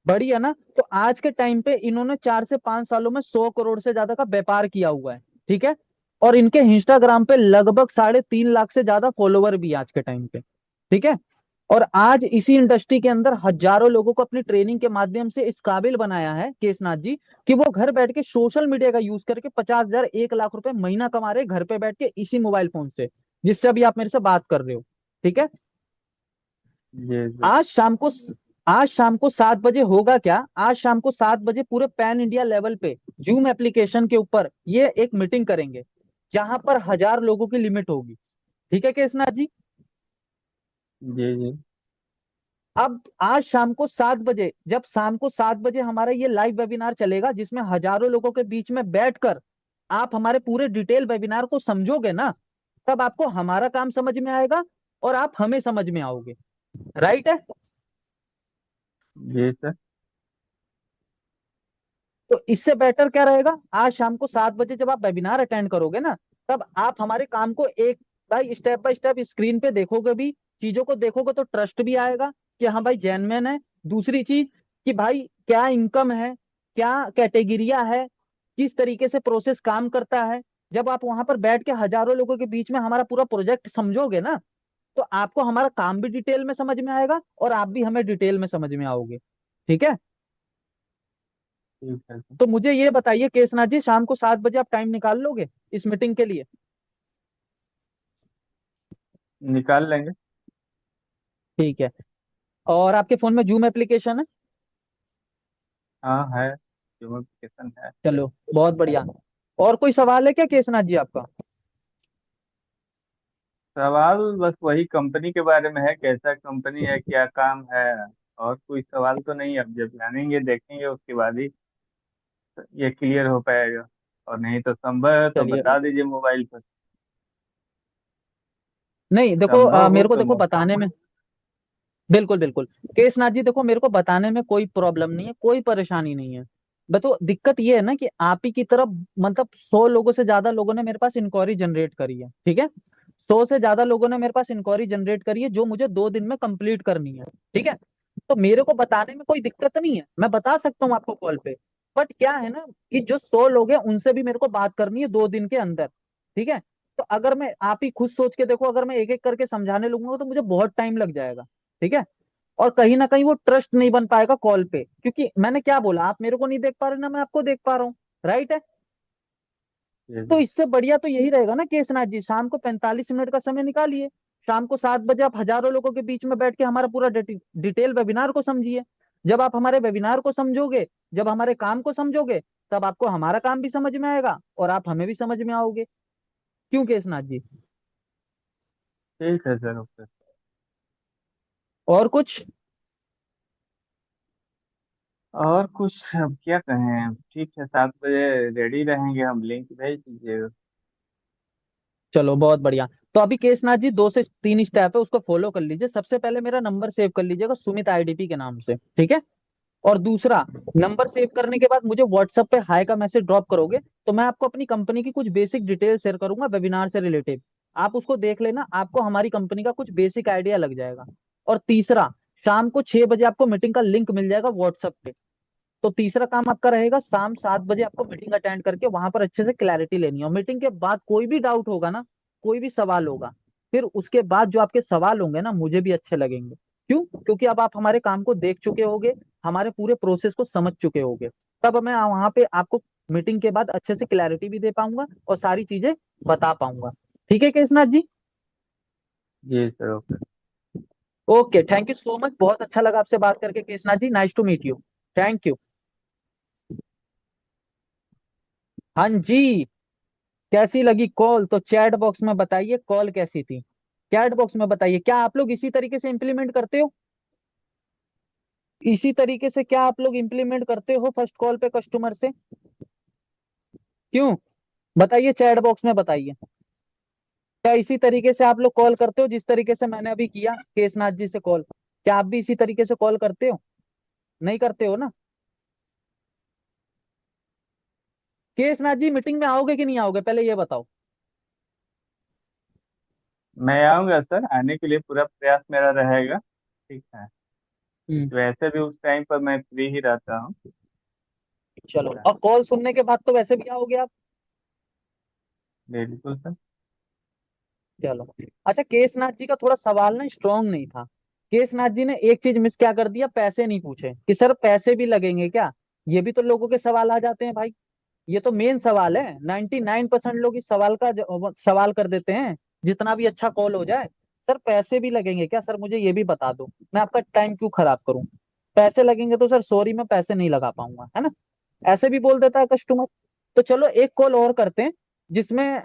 Speaker 1: बढ़ी है ना। तो आज के टाइम पे इन्होंने 4 से 5 सालों में 100 करोड़ से ज्यादा का व्यापार किया हुआ है। ठीक है। और इनके इंस्टाग्राम पे लगभग 3.5 लाख से ज्यादा फॉलोवर भी है आज के टाइम पे। ठीक है। और आज इसी इंडस्ट्री के अंदर हजारों लोगों को अपनी ट्रेनिंग के माध्यम से इस काबिल बनाया है केसनाथ जी कि वो घर बैठ के सोशल मीडिया का यूज करके 50,000 1 लाख रुपए महीना कमा रहे हैं घर पे बैठ के इसी मोबाइल फोन से, जिससे अभी आप मेरे से बात कर रहे हो। ठीक है।
Speaker 2: जी जी।
Speaker 1: आज शाम को आज शाम को 7 बजे होगा क्या, आज शाम को 7 बजे पूरे पैन इंडिया लेवल पे जूम एप्लीकेशन के ऊपर ये एक मीटिंग करेंगे जहां पर 1,000 लोगों की लिमिट होगी। ठीक है केसनाथ जी।
Speaker 2: जी जी।
Speaker 1: अब आज शाम को 7 बजे, जब शाम को 7 बजे हमारा ये लाइव वेबिनार चलेगा जिसमें हजारों लोगों के बीच में बैठकर आप हमारे पूरे डिटेल वेबिनार को समझोगे ना, तब आपको हमारा काम समझ में आएगा और आप हमें समझ में आओगे। राइट है।
Speaker 2: जी सर।
Speaker 1: तो इससे बेटर क्या रहेगा, आज शाम को 7 बजे जब आप वेबिनार अटेंड करोगे ना, तब आप हमारे काम को एक बाय स्टेप स्क्रीन पे देखोगे भी, चीजों को देखोगे तो ट्रस्ट भी आएगा कि हाँ भाई जेन्युइन है। दूसरी चीज कि भाई क्या इनकम है, क्या कैटेगरिया है, किस तरीके से प्रोसेस काम करता है। जब आप वहां पर बैठ के हजारों लोगों के बीच में हमारा पूरा प्रोजेक्ट समझोगे ना, तो आपको हमारा काम भी डिटेल में समझ में आएगा और आप भी हमें डिटेल में समझ में आओगे। ठीक है।
Speaker 2: ठीक है सर।
Speaker 1: तो मुझे ये बताइए केसनाथ जी, शाम को 7 बजे आप टाइम निकाल लोगे इस मीटिंग के लिए।
Speaker 2: निकाल लेंगे।
Speaker 1: ठीक है। और आपके फोन में जूम एप्लीकेशन है।
Speaker 2: हाँ है, नोटिफिकेशन है।
Speaker 1: चलो बहुत बढ़िया। और कोई सवाल है क्या केसनाथ जी आपका।
Speaker 2: सवाल बस वही कंपनी के बारे में है, कैसा कंपनी है, क्या काम है। और कोई सवाल तो नहीं, अब जब जानेंगे देखेंगे उसके बाद ही ये क्लियर हो पाएगा। और नहीं तो संभव है तो
Speaker 1: चलिए।
Speaker 2: बता दीजिए मोबाइल पर।
Speaker 1: नहीं देखो
Speaker 2: संभव हो
Speaker 1: मेरे को
Speaker 2: तो
Speaker 1: देखो बताने में, बिल्कुल बिल्कुल, केसनाथ जी देखो मेरे को बताने में कोई प्रॉब्लम नहीं है, कोई परेशानी नहीं है। बतो दिक्कत ये है ना कि आप ही की तरफ मतलब 100 लोगों से ज्यादा लोगों ने मेरे पास इंक्वायरी जनरेट करी है। ठीक है। 100 से ज्यादा लोगों ने मेरे पास इंक्वायरी जनरेट करी है जो मुझे 2 दिन में कंप्लीट करनी है। ठीक है, तो मेरे को बताने में कोई दिक्कत नहीं है, मैं बता सकता हूँ आपको कॉल पे। बट क्या है ना कि जो 100 लोग हैं उनसे भी मेरे को बात करनी है 2 दिन के अंदर। ठीक है, तो अगर मैं, आप ही खुद सोच के देखो, अगर मैं एक एक करके समझाने लगूंगा तो मुझे बहुत टाइम लग जाएगा। ठीक है, और कहीं ना कहीं वो ट्रस्ट नहीं बन पाएगा कॉल पे, क्योंकि मैंने क्या बोला, आप मेरे को नहीं देख पा रहे ना मैं आपको देख पा रहा हूँ। राइट है?
Speaker 2: जी
Speaker 1: तो
Speaker 2: जी।
Speaker 1: इससे बढ़िया तो यही रहेगा ना केसनाथ जी, शाम को 45 मिनट का समय निकालिए। शाम को 7 बजे आप हजारों लोगों के बीच में बैठ के हमारा पूरा डिटेल वेबिनार को समझिए। जब आप हमारे वेबिनार को समझोगे, जब हमारे काम को समझोगे, तब आपको हमारा काम भी समझ में आएगा और आप हमें भी समझ में आओगे। क्यों केसनाथ जी?
Speaker 2: ठीक है सर, ओके।
Speaker 1: और कुछ?
Speaker 2: और कुछ अब क्या कहें, ठीक है, 7 बजे रेडी रहेंगे हम, लिंक भेज दीजिएगा।
Speaker 1: चलो बहुत बढ़िया। तो अभी केसनाथ जी 2 से 3 स्टेप है, उसको फॉलो कर लीजिए। सबसे पहले मेरा नंबर सेव कर लीजिएगा सुमित आईडीपी के नाम से। ठीक है, और दूसरा, नंबर सेव करने के बाद मुझे व्हाट्सएप पे हाई का मैसेज ड्रॉप करोगे तो मैं आपको अपनी कंपनी की कुछ बेसिक डिटेल शेयर करूंगा वेबिनार से रिलेटेड। आप उसको देख लेना, आपको हमारी कंपनी का कुछ बेसिक आइडिया लग जाएगा। और तीसरा, शाम को 6 बजे आपको मीटिंग का लिंक मिल जाएगा व्हाट्सएप पे। तो तीसरा काम आपका रहेगा, शाम 7 बजे आपको मीटिंग अटेंड करके वहां पर अच्छे से क्लैरिटी लेनी है। और मीटिंग के बाद कोई भी डाउट होगा ना, कोई भी सवाल होगा, फिर उसके बाद जो आपके सवाल होंगे ना मुझे भी अच्छे लगेंगे। क्यों? क्योंकि अब आप हमारे काम को देख चुके होगे, हमारे पूरे प्रोसेस को समझ चुके होगे। तब मैं वहां पे आपको मीटिंग के बाद अच्छे से क्लैरिटी भी दे पाऊंगा और सारी चीजें बता पाऊंगा। ठीक है केशनाथ जी?
Speaker 2: जी sir, okay.
Speaker 1: Okay, thank you so much, बहुत अच्छा लगा आपसे बात करके Keshnath ji, nice to meet you. Thank you. हाँ जी, कैसी लगी कॉल तो चैट बॉक्स में बताइए, कॉल कैसी थी चैट बॉक्स में बताइए। क्या आप लोग इसी तरीके से इम्प्लीमेंट करते हो? इसी तरीके से क्या आप लोग इम्प्लीमेंट करते हो फर्स्ट कॉल पे कस्टमर से? क्यों? बताइए, चैट बॉक्स में बताइए। क्या इसी तरीके से आप लोग कॉल करते हो जिस तरीके से मैंने अभी किया केसनाथ जी से कॉल? क्या आप भी इसी तरीके से कॉल करते हो? नहीं करते हो ना? केसनाथ जी मीटिंग में आओगे कि नहीं आओगे, पहले ये बताओ।
Speaker 2: मैं आऊँगा सर, आने के लिए पूरा प्रयास मेरा रहेगा। ठीक है।
Speaker 1: हम्म।
Speaker 2: वैसे भी उस टाइम पर मैं फ्री ही रहता हूँ।
Speaker 1: चलो,
Speaker 2: ठीक है।
Speaker 1: और कॉल सुनने के बाद तो वैसे भी आओगे आप।
Speaker 2: बिल्कुल सर।
Speaker 1: चलो। अच्छा, केसनाथ जी का थोड़ा सवाल ना स्ट्रांग नहीं था। केसनाथ जी ने एक चीज मिस क्या कर दिया, पैसे नहीं पूछे कि सर पैसे भी लगेंगे क्या। ये भी तो लोगों के सवाल आ जाते हैं भाई। ये तो मेन सवाल है, 99% लोग इस सवाल का सवाल कर देते हैं जितना भी अच्छा कॉल हो जाए। सर पैसे भी लगेंगे क्या, सर मुझे ये भी बता दो, मैं आपका टाइम क्यों खराब करूं। पैसे लगेंगे तो सर सॉरी मैं पैसे नहीं लगा पाऊंगा, है ना। ऐसे भी बोल देता है कस्टमर। तो चलो एक कॉल और करते हैं, जिसमें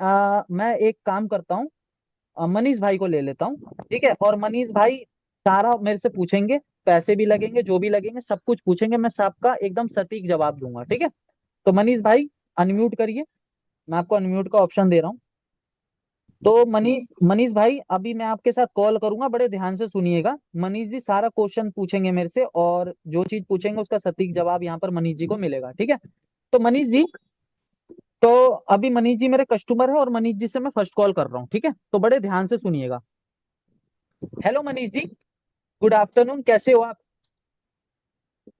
Speaker 1: मैं एक काम करता हूँ, मनीष भाई को ले लेता हूँ। ठीक है, और मनीष भाई सारा मेरे से पूछेंगे, पैसे भी लगेंगे, जो भी लगेंगे सब कुछ पूछेंगे, मैं सबका एकदम सटीक जवाब दूंगा। ठीक है, तो मनीष भाई अनम्यूट करिए, मैं आपको अनम्यूट का ऑप्शन दे रहा हूँ। तो मनीष मनीष भाई अभी मैं आपके साथ कॉल करूंगा, बड़े ध्यान से सुनिएगा। मनीष जी सारा क्वेश्चन पूछेंगे मेरे से, और जो चीज पूछेंगे उसका सटीक जवाब यहाँ पर मनीष जी को मिलेगा। ठीक है, तो मनीष जी, तो अभी मनीष जी मेरे कस्टमर है और मनीष जी से मैं फर्स्ट कॉल कर रहा हूँ। ठीक है, तो बड़े ध्यान से सुनिएगा। Hello Manish ji, good afternoon, कैसे हो आप?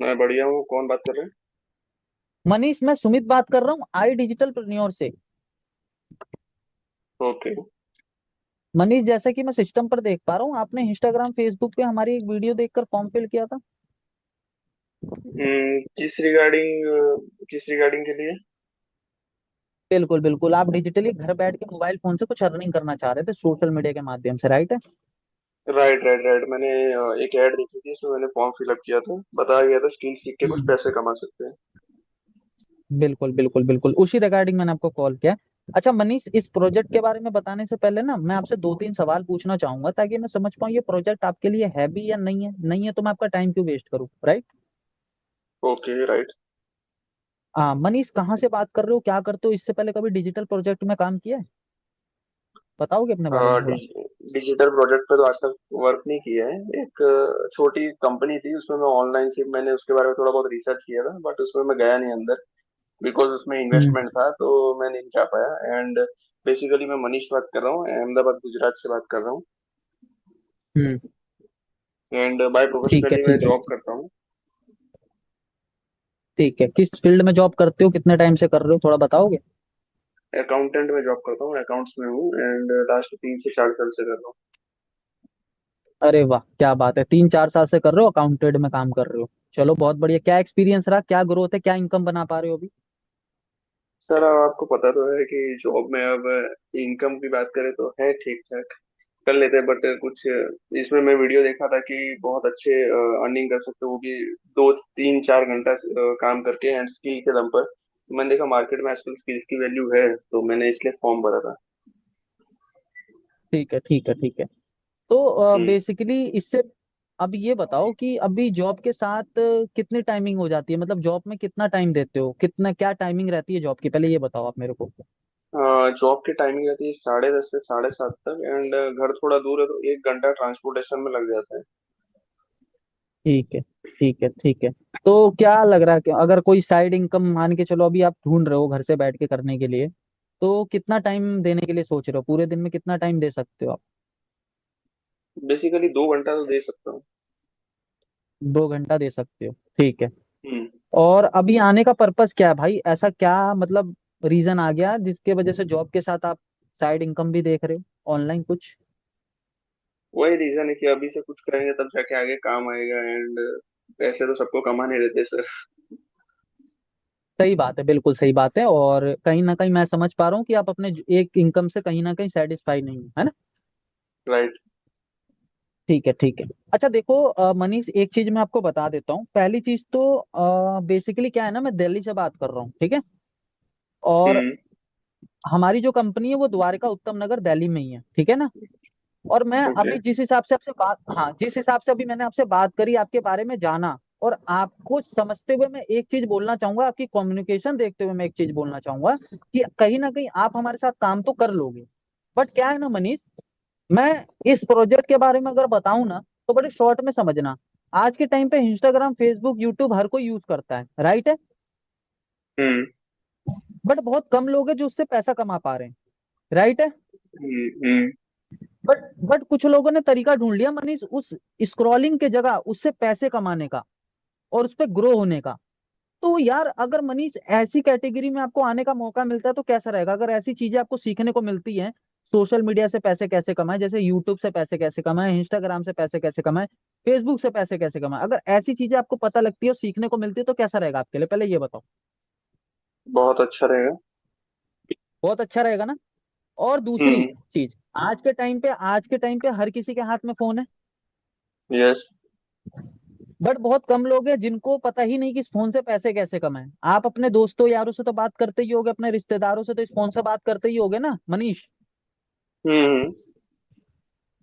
Speaker 3: मैं बढ़िया हूँ। कौन बात कर रहे हैं?
Speaker 1: मनीष, मैं सुमित बात कर रहा हूँ आई डिजिटल प्रन्योर से।
Speaker 3: ओके।
Speaker 1: मनीष, जैसे कि मैं सिस्टम पर देख पा रहा हूँ, आपने इंस्टाग्राम फेसबुक पे हमारी एक वीडियो देखकर फॉर्म फिल किया था।
Speaker 3: किस रिगार्डिंग के लिए?
Speaker 1: बिल्कुल बिल्कुल, आप डिजिटली घर बैठ के मोबाइल फोन से कुछ अर्निंग करना चाह रहे थे सोशल मीडिया के माध्यम से, राइट है?
Speaker 3: राइट राइट राइट, मैंने एक ऐड देखी थी, इसमें मैंने फॉर्म फिलअप किया था, बताया गया था स्किल सीख के कुछ
Speaker 1: हम्म।
Speaker 3: पैसे कमा सकते हैं।
Speaker 1: बिल्कुल बिल्कुल बिल्कुल, उसी रिगार्डिंग मैंने आपको कॉल किया। अच्छा मनीष, इस प्रोजेक्ट के बारे में बताने से पहले ना मैं आपसे 2-3 सवाल पूछना चाहूंगा, ताकि मैं समझ पाऊँ ये प्रोजेक्ट आपके लिए है भी या नहीं है। नहीं है तो मैं आपका टाइम क्यों वेस्ट करूँ, राइट?
Speaker 3: Okay right.
Speaker 1: मनीष, कहाँ से बात कर रहे हो, क्या करते हो, इससे पहले कभी डिजिटल प्रोजेक्ट में काम किया है? बताओगे अपने बारे में थोड़ा?
Speaker 3: डिजिटल प्रोजेक्ट पे तो आज तक वर्क नहीं किया है। एक छोटी कंपनी थी, उसमें मैं ऑनलाइन से मैंने उसके बारे में थोड़ा बहुत रिसर्च किया था, बट उसमें मैं गया नहीं अंदर, बिकॉज उसमें
Speaker 1: हम्म।
Speaker 3: इन्वेस्टमेंट था, तो मैं नहीं जा पाया। एंड बेसिकली मैं मनीष बात कर रहा हूँ, अहमदाबाद गुजरात से बात कर रहा हूँ।
Speaker 1: हम्म।
Speaker 3: एंड बाय
Speaker 1: ठीक है
Speaker 3: प्रोफेशनली मैं
Speaker 1: ठीक है।
Speaker 3: जॉब करता हूँ।
Speaker 1: ठीक है, किस फील्ड में जॉब करते हो, कितने टाइम से कर रहे हो, थोड़ा बताओगे?
Speaker 3: अकाउंटेंट में जॉब करता हूँ, अकाउंट्स में हूँ, एंड लास्ट 3 से 4 साल से कर रहा हूँ।
Speaker 1: अरे वाह, क्या बात है, 3-4 साल से कर रहे हो, अकाउंटेंट में काम कर रहे हो। चलो बहुत बढ़िया। क्या एक्सपीरियंस रहा, क्या ग्रोथ है, क्या इनकम बना पा रहे हो अभी?
Speaker 3: सर अब आपको पता तो है कि जॉब में अब इनकम की बात करें तो है ठीक ठाक, कर लेते हैं, बट कुछ इसमें मैं वीडियो देखा था कि बहुत अच्छे अर्निंग कर सकते हो, वो भी 2 3 4 घंटा काम करके एंड स्किल के दम पर। तो मैंने देखा मार्केट में आजकल स्किल्स की वैल्यू है, तो मैंने इसलिए फॉर्म भरा था।
Speaker 1: ठीक है ठीक है ठीक है। तो
Speaker 3: हम्म।
Speaker 1: बेसिकली इससे अब ये बताओ कि अभी जॉब के साथ कितनी टाइमिंग हो जाती है, मतलब जॉब में कितना टाइम देते हो, कितना क्या टाइमिंग रहती है जॉब की, पहले ये बताओ आप मेरे को।
Speaker 3: जॉब की टाइमिंग रहती है 10:30 से 7:30 तक, एंड घर थोड़ा दूर है तो 1 घंटा ट्रांसपोर्टेशन में लग जाता है।
Speaker 1: ठीक है ठीक है ठीक है। तो क्या लग रहा है कि अगर कोई साइड इनकम मान के चलो अभी आप ढूंढ रहे हो घर से बैठ के करने के लिए, तो कितना टाइम देने के लिए सोच रहे हो, पूरे दिन में कितना टाइम दे सकते हो आप?
Speaker 3: बेसिकली 2 घंटा तो दे सकता हूँ।
Speaker 1: 2 घंटा दे सकते हो, ठीक है।
Speaker 3: हम्म।
Speaker 1: और अभी आने का पर्पस क्या है भाई, ऐसा क्या मतलब रीजन आ गया जिसके वजह से जॉब के साथ आप साइड इनकम भी देख रहे हो ऑनलाइन कुछ?
Speaker 3: वही रीजन है कि अभी से कुछ करेंगे तब जाके आगे काम आएगा, एंड पैसे तो सबको कमाने रहते हैं सर।
Speaker 1: सही बात है, बिल्कुल सही बात है। और कहीं ना कहीं मैं समझ पा रहा हूँ कि आप अपने एक इनकम से कहीं ना कहीं सेटिस्फाई नहीं हो, है ना?
Speaker 3: राइट।
Speaker 1: ठीक है ठीक है। अच्छा देखो मनीष, एक चीज मैं आपको बता देता हूँ। पहली चीज तो बेसिकली क्या है ना, मैं दिल्ली से बात कर रहा हूँ, ठीक है। और
Speaker 3: हम्म।
Speaker 1: हमारी जो कंपनी है वो द्वारका उत्तम नगर दिल्ली में ही है, ठीक है ना। और मैं
Speaker 3: ओके।
Speaker 1: अभी जिस हिसाब से आपसे बात, हाँ, जिस हिसाब से अभी मैंने आपसे बात करी, आपके बारे में जाना, और आपको समझते हुए मैं एक चीज बोलना चाहूंगा, आपकी कम्युनिकेशन देखते हुए मैं एक चीज बोलना चाहूंगा कि कहीं ना कहीं आप हमारे साथ काम तो कर लोगे। बट क्या है ना मनीष, मैं इस प्रोजेक्ट के बारे में अगर बताऊं ना, तो बड़े शॉर्ट में समझना। आज के टाइम पे इंस्टाग्राम, फेसबुक, यूट्यूब हर कोई यूज करता है, राइट है।
Speaker 3: हम्म।
Speaker 1: बट बहुत कम लोग हैं जो उससे पैसा कमा पा रहे हैं, राइट है।
Speaker 3: हम्म।
Speaker 1: बट कुछ लोगों ने तरीका ढूंढ लिया मनीष, उस स्क्रॉलिंग के जगह उससे पैसे कमाने का और उस पर ग्रो होने का। तो यार अगर मनीष ऐसी कैटेगरी में आपको आने का मौका मिलता है तो कैसा रहेगा, अगर ऐसी चीजें आपको सीखने को मिलती हैं, सोशल मीडिया से पैसे कैसे कमाए, जैसे यूट्यूब से पैसे कैसे कमाए, इंस्टाग्राम से पैसे कैसे कमाए, फेसबुक से पैसे कैसे कमाए, अगर ऐसी चीजें आपको पता लगती है और सीखने को मिलती है तो कैसा रहेगा आपके लिए, पहले ये बताओ।
Speaker 3: बहुत अच्छा रहेगा।
Speaker 1: बहुत अच्छा रहेगा ना। और दूसरी
Speaker 3: हम्म।
Speaker 1: चीज, आज के टाइम पे हर किसी के हाथ में फोन है।
Speaker 3: यस।
Speaker 1: बट बहुत कम लोग हैं जिनको पता ही नहीं कि इस फोन से पैसे कैसे कमाएं। आप अपने दोस्तों यारों से तो बात करते ही होगे, अपने रिश्तेदारों से तो इस फोन से बात करते ही होगे ना मनीष।
Speaker 3: हम्म।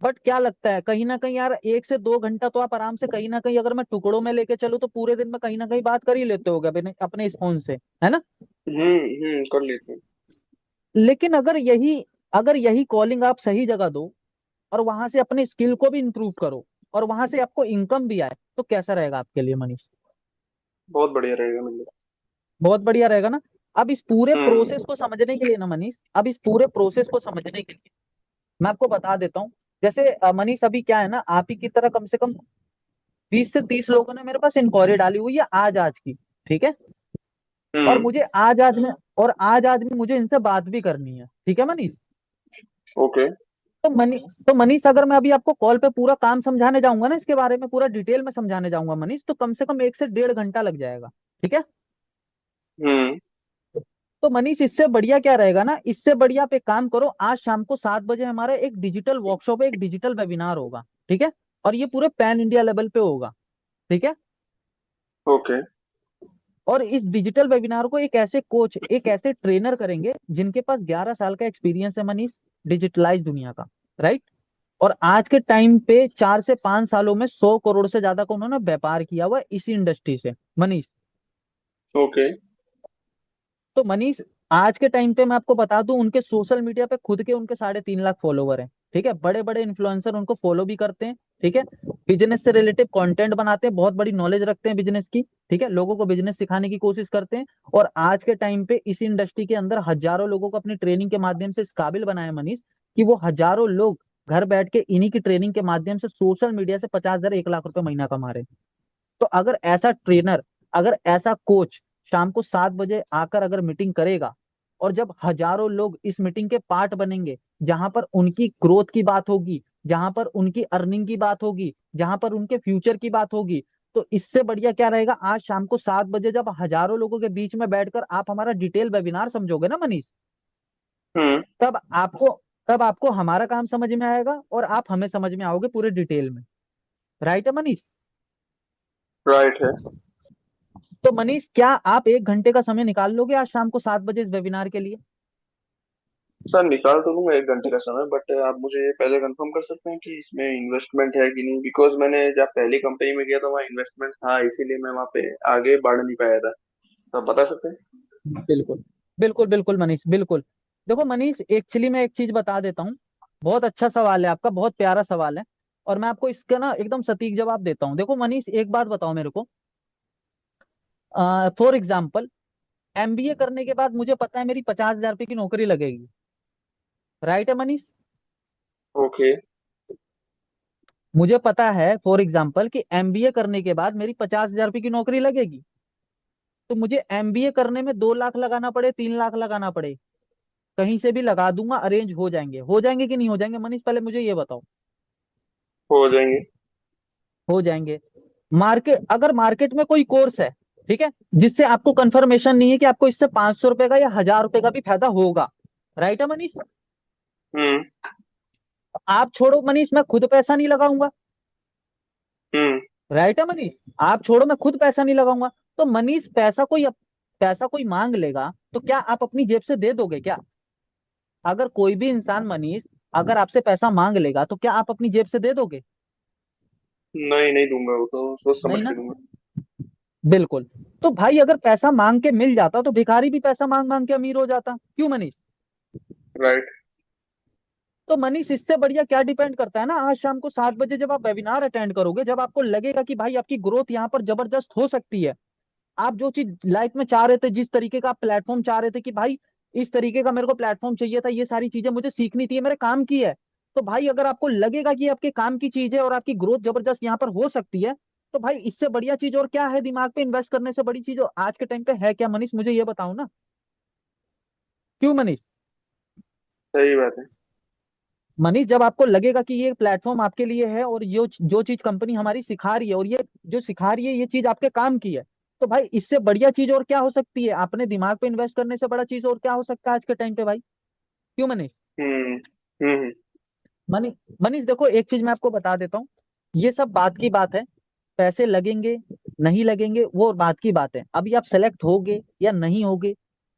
Speaker 1: बट क्या लगता है, कहीं ना कहीं यार 1 से 2 घंटा तो आप आराम से, कहीं ना कहीं अगर मैं टुकड़ों में लेके चलूँ तो पूरे दिन में कहीं ना कहीं बात कर ही लेते होगे अपने अपने इस फोन से, है ना।
Speaker 3: कर लेते हैं।
Speaker 1: लेकिन अगर यही कॉलिंग आप सही जगह दो और वहां से अपने स्किल को भी इंप्रूव करो और वहां से आपको इनकम भी आए, तो कैसा रहेगा आपके लिए मनीष?
Speaker 3: बहुत बढ़िया रहेगा मेरे लिए।
Speaker 1: बहुत बढ़िया रहेगा ना। अब इस पूरे
Speaker 3: हम्म।
Speaker 1: प्रोसेस को समझने के लिए ना मनीष, अब इस पूरे प्रोसेस को समझने के लिए मैं आपको बता देता हूँ। जैसे मनीष अभी क्या है ना, आप ही की तरह कम से कम 20 से 30 लोगों ने मेरे पास इंक्वायरी डाली हुई है आज आज की, ठीक है। और
Speaker 3: हम्म।
Speaker 1: मुझे आज आज में मुझे इनसे बात भी करनी है, ठीक है मनीष।
Speaker 3: ओके।
Speaker 1: तो मनीष अगर मैं अभी आपको कॉल पे पूरा काम समझाने जाऊंगा ना, इसके बारे में पूरा डिटेल में समझाने जाऊंगा मनीष, तो कम से कम 1 से 1.5 घंटा लग जाएगा, ठीक है।
Speaker 3: हम्म।
Speaker 1: तो मनीष इससे बढ़िया क्या रहेगा ना, इससे बढ़िया आप एक काम करो, आज शाम को 7 बजे हमारा एक डिजिटल वर्कशॉप, एक डिजिटल वेबिनार होगा, ठीक है। और ये पूरे पैन इंडिया लेवल पे होगा, ठीक है।
Speaker 3: ओके।
Speaker 1: और इस डिजिटल वेबिनार को एक ऐसे कोच, एक ऐसे ट्रेनर करेंगे जिनके पास 11 साल का एक्सपीरियंस है मनीष, डिजिटलाइज दुनिया का, राइट। और आज के टाइम पे 4 से 5 सालों में 100 करोड़ से ज्यादा का उन्होंने व्यापार किया हुआ है इसी इंडस्ट्री से मनीष।
Speaker 3: ओके।
Speaker 1: तो मनीष आज के टाइम पे मैं आपको बता दूं, उनके सोशल मीडिया पे खुद के उनके 3.5 लाख फॉलोवर हैं, ठीक है। बड़े बड़े इन्फ्लुएंसर उनको फॉलो भी करते हैं ठीक है। बिजनेस से रिलेटेड कंटेंट बनाते हैं, बहुत बड़ी नॉलेज रखते हैं बिजनेस की, ठीक है, लोगों को बिजनेस सिखाने की कोशिश करते हैं। और आज के टाइम पे इस इंडस्ट्री के अंदर हजारों लोगों को अपनी ट्रेनिंग के माध्यम से इस काबिल बनाया मनीष, कि वो हजारों लोग घर बैठ के इन्हीं की ट्रेनिंग के माध्यम से सोशल मीडिया से 50,000 1 लाख रुपए महीना कमा रहे हैं। तो अगर ऐसा ट्रेनर, अगर ऐसा कोच शाम को 7 बजे आकर अगर मीटिंग करेगा, और जब हजारों लोग इस मीटिंग के पार्ट बनेंगे, जहां पर उनकी ग्रोथ की बात होगी, जहां पर उनकी अर्निंग की बात होगी, जहां पर उनके फ्यूचर की बात होगी, तो इससे बढ़िया क्या रहेगा? आज शाम को 7 बजे जब हजारों लोगों के बीच में बैठकर आप हमारा डिटेल वेबिनार समझोगे ना मनीष,
Speaker 3: हम्म।
Speaker 1: तब आपको तब आपको हमारा काम समझ में आएगा और आप हमें समझ में आओगे पूरे डिटेल में। राइट है मनीष?
Speaker 3: राइट है।
Speaker 1: तो मनीष, क्या आप 1 घंटे का समय निकाल लोगे आज शाम को 7 बजे इस वेबिनार के लिए?
Speaker 3: सर निकाल तो लूंगा 1 घंटे का समय, बट आप मुझे ये पहले कंफर्म कर सकते हैं कि इसमें इन्वेस्टमेंट है कि नहीं, बिकॉज मैंने जब पहली कंपनी में गया था वहाँ इन्वेस्टमेंट था, इसीलिए मैं वहाँ पे आगे बढ़ नहीं पाया था। तो आप बता सकते हैं?
Speaker 1: बिल्कुल बिल्कुल बिल्कुल मनीष, बिल्कुल। देखो मनीष, एक्चुअली मैं एक चीज बता देता हूँ। बहुत अच्छा सवाल है आपका, बहुत प्यारा सवाल है, और मैं आपको इसका ना एकदम सटीक जवाब देता हूँ। देखो मनीष, एक बात बताओ मेरे को, फॉर एग्जाम्पल, एमबीए करने के बाद मुझे पता है मेरी 50,000 रुपये की नौकरी लगेगी। राइट है मनीष?
Speaker 3: ओके।
Speaker 1: मुझे पता है फॉर एग्जाम्पल कि एमबीए करने के बाद मेरी 50,000 रुपये की नौकरी लगेगी। तो मुझे एमबीए करने में 2 लाख लगाना पड़े, 3 लाख लगाना पड़े, कहीं से भी लगा दूंगा, अरेंज हो जाएंगे कि नहीं हो जाएंगे मनीष? पहले मुझे ये बताओ।
Speaker 3: हो जाएंगे।
Speaker 1: हो जाएंगे। मार्केट, अगर मार्केट में कोई कोर्स है, ठीक है, जिससे आपको कंफर्मेशन नहीं है कि आपको इससे 500 रुपए का या 1,000 रुपए का भी फायदा होगा, राइट है मनीष?
Speaker 3: हम्म।
Speaker 1: आप छोड़ो मनीष, मैं खुद पैसा नहीं लगाऊंगा।
Speaker 3: हम्म।
Speaker 1: राइट है मनीष? आप छोड़ो, मैं खुद पैसा नहीं लगाऊंगा। तो मनीष, पैसा कोई मांग लेगा तो क्या आप अपनी जेब से दे दोगे क्या? अगर कोई भी इंसान मनीष, अगर आपसे पैसा मांग लेगा तो क्या आप अपनी जेब से दे दोगे?
Speaker 3: नहीं, नहीं दूंगा, वो तो सोच समझ
Speaker 1: नहीं ना।
Speaker 3: के दूंगा।
Speaker 1: बिल्कुल। तो भाई, अगर पैसा मांग के मिल जाता तो भिखारी भी पैसा मांग मांग के अमीर हो जाता, क्यों मनीष?
Speaker 3: राइट।
Speaker 1: तो मनीष, इससे बढ़िया क्या डिपेंड करता है ना, आज शाम को 7 बजे जब आप वेबिनार अटेंड करोगे, जब आपको लगेगा कि भाई आपकी ग्रोथ यहाँ पर जबरदस्त हो सकती है, आप जो चीज लाइफ में चाह रहे थे, जिस तरीके का आप प्लेटफॉर्म चाह रहे थे कि भाई इस तरीके का मेरे को प्लेटफॉर्म चाहिए था, ये सारी चीजें मुझे सीखनी थी, ये मेरे काम की है। तो भाई, अगर आपको लगेगा कि ये आपके काम की चीज है और आपकी ग्रोथ जबरदस्त यहाँ पर हो सकती है, तो भाई इससे बढ़िया चीज और क्या है? दिमाग पे इन्वेस्ट करने से बड़ी चीज आज के टाइम पे है क्या मनीष? मुझे ये बताओ ना। क्यों मनीष?
Speaker 3: सही बात है।
Speaker 1: मनीष, जब आपको लगेगा कि ये प्लेटफॉर्म आपके लिए है और ये जो चीज कंपनी हमारी सिखा रही है, और ये जो सिखा रही है ये चीज आपके काम की है, तो भाई इससे बढ़िया चीज और क्या हो सकती है? अपने दिमाग पे इन्वेस्ट करने से बड़ा चीज और क्या हो सकता है आज के टाइम पे भाई? क्यों मनीष?
Speaker 3: हम्म। हम्म।
Speaker 1: मनीष, मनीष देखो, एक चीज मैं आपको बता देता हूँ, ये सब बात की बात है। पैसे लगेंगे नहीं लगेंगे वो बात की बात है, अभी आप सेलेक्ट होगे या नहीं होगे,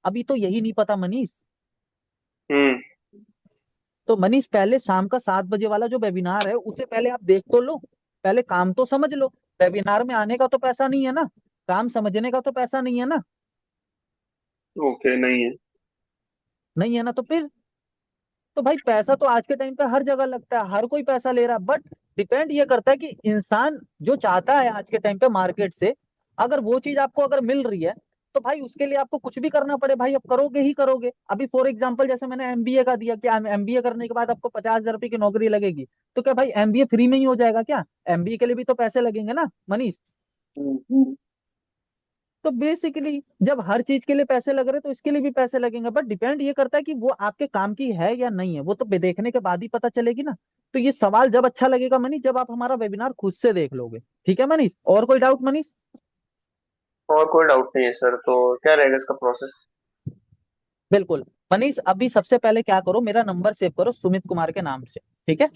Speaker 1: अभी तो यही नहीं पता मनीष।
Speaker 3: हम्म।
Speaker 1: तो मनीष, पहले शाम का 7 बजे वाला जो वेबिनार है उसे पहले आप देख तो लो, पहले काम तो समझ लो। वेबिनार में आने का तो पैसा नहीं है ना, काम समझने का तो पैसा नहीं है ना।
Speaker 3: ओके, नहीं है।
Speaker 1: नहीं है ना, तो फिर तो भाई पैसा तो आज के टाइम पे हर जगह लगता है, हर कोई पैसा ले रहा है, बट डिपेंड ये करता है कि इंसान जो चाहता है आज के टाइम पे मार्केट से, अगर वो चीज आपको अगर मिल रही है, तो भाई उसके लिए आपको कुछ भी करना पड़े भाई, आप करोगे ही करोगे। अभी फॉर एग्जांपल, जैसे मैंने एमबीए का दिया, क्या एमबीए करने के बाद आपको 50,000 रुपए की नौकरी लगेगी, तो क्या भाई एमबीए फ्री में ही हो जाएगा क्या? एमबीए के लिए भी तो पैसे लगेंगे ना मनीष।
Speaker 3: हम्म।
Speaker 1: तो बेसिकली जब हर चीज के लिए पैसे लग रहे तो इसके लिए भी पैसे लगेंगे, बट डिपेंड ये करता है कि वो आपके काम की है या नहीं है, वो तो देखने के बाद ही पता चलेगी ना। तो ये सवाल जब अच्छा लगेगा मनीष, जब आप हमारा वेबिनार खुद से देख लोगे। ठीक है मनीष? और कोई डाउट मनीष?
Speaker 3: और कोई डाउट नहीं है सर, तो क्या रहेगा इसका प्रोसेस?
Speaker 1: बिल्कुल। मनीष, अभी सबसे पहले क्या करो, मेरा नंबर सेव करो सुमित कुमार के नाम से, ठीक है।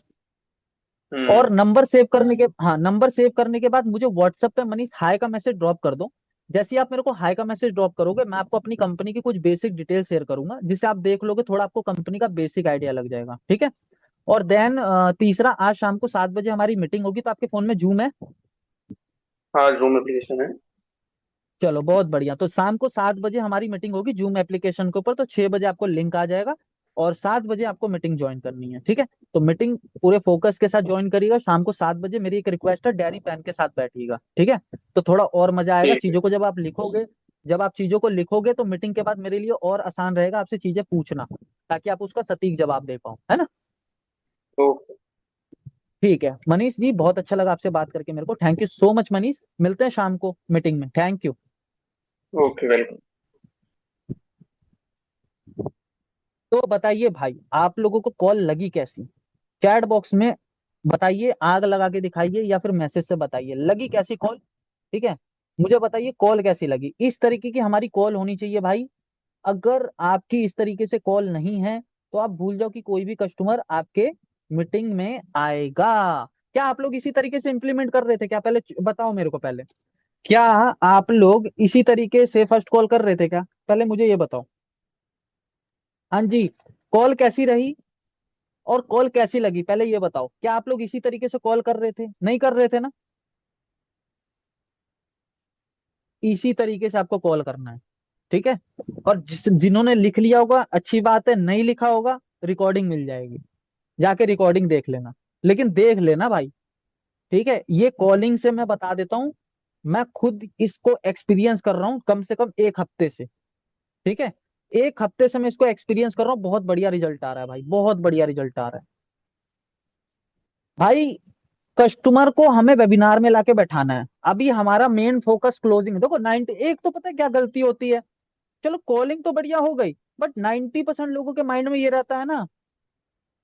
Speaker 3: हम्म।
Speaker 1: और नंबर सेव करने के बाद मुझे व्हाट्सएप पे मनीष हाई का मैसेज ड्रॉप कर दो। जैसे ही आप मेरे को हाई का मैसेज ड्रॉप करोगे, मैं आपको अपनी कंपनी की कुछ बेसिक डिटेल शेयर करूंगा, जिसे आप देख लोगे, थोड़ा आपको कंपनी का बेसिक आइडिया लग जाएगा, ठीक है। और देन तीसरा, आज शाम को 7 बजे हमारी मीटिंग होगी, तो आपके फोन में जूम है?
Speaker 3: हाँ, जूम एप्लीकेशन है।
Speaker 1: चलो बहुत बढ़िया, तो शाम को 7 बजे हमारी मीटिंग होगी जूम एप्लीकेशन के ऊपर, तो 6 बजे आपको लिंक आ जाएगा। और 7 बजे आपको मीटिंग ज्वाइन करनी है, ठीक है। तो मीटिंग पूरे फोकस के साथ ज्वाइन करिएगा, शाम को 7 बजे। मेरी एक रिक्वेस्ट है, डायरी पेन के साथ बैठिएगा, ठीक है। तो थोड़ा और मजा आएगा
Speaker 3: ठीक है।
Speaker 1: चीजों को जब आप लिखोगे। जब आप चीजों को लिखोगे तो मीटिंग के बाद मेरे लिए और आसान रहेगा आपसे चीजें पूछना, ताकि आप उसका सटीक जवाब दे पाओ, है ना।
Speaker 3: ओके।
Speaker 1: ठीक है मनीष जी, बहुत अच्छा लगा आपसे बात करके मेरे को। Thank you so much Manish, मिलते हैं शाम को मीटिंग में। Thank you.
Speaker 3: Okay, welcome.
Speaker 1: तो बताइए भाई, आप लोगों को कॉल लगी कैसी? चैट बॉक्स में बताइए, आग लगा के दिखाइए, या फिर मैसेज से बताइए लगी कैसी कॉल, ठीक है। मुझे बताइए कॉल कैसी लगी। इस तरीके की हमारी कॉल होनी चाहिए भाई। अगर आपकी इस तरीके से कॉल नहीं है तो आप भूल जाओ कि कोई भी कस्टमर आपके मीटिंग में आएगा। क्या आप लोग इसी तरीके से इंप्लीमेंट कर रहे थे क्या? पहले बताओ मेरे को पहले, क्या आप लोग इसी तरीके से फर्स्ट कॉल कर रहे थे क्या? पहले मुझे ये बताओ। हाँ जी। कॉल कैसी रही और कॉल कैसी लगी, पहले ये बताओ। क्या आप लोग इसी तरीके से कॉल कर रहे थे? नहीं कर रहे थे ना? इसी तरीके से आपको कॉल करना है, ठीक है। और जिन्होंने लिख लिया होगा अच्छी बात है, नहीं लिखा होगा रिकॉर्डिंग मिल जाएगी, जाके रिकॉर्डिंग देख लेना। लेकिन देख लेना भाई, ठीक है। ये कॉलिंग से मैं बता देता हूँ, मैं खुद इसको एक्सपीरियंस कर रहा हूँ कम से कम 1 हफ्ते से, ठीक है। 1 हफ्ते से मैं इसको एक्सपीरियंस कर रहा हूँ, बहुत बढ़िया रिजल्ट आ रहा है भाई, बहुत बढ़िया रिजल्ट आ रहा है भाई। कस्टमर को हमें वेबिनार में लाके बैठाना है। अभी हमारा मेन फोकस क्लोजिंग। देखो 90, एक तो पता है क्या गलती होती है, चलो कॉलिंग तो बढ़िया हो गई, बट 90% लोगों के माइंड में ये रहता है ना,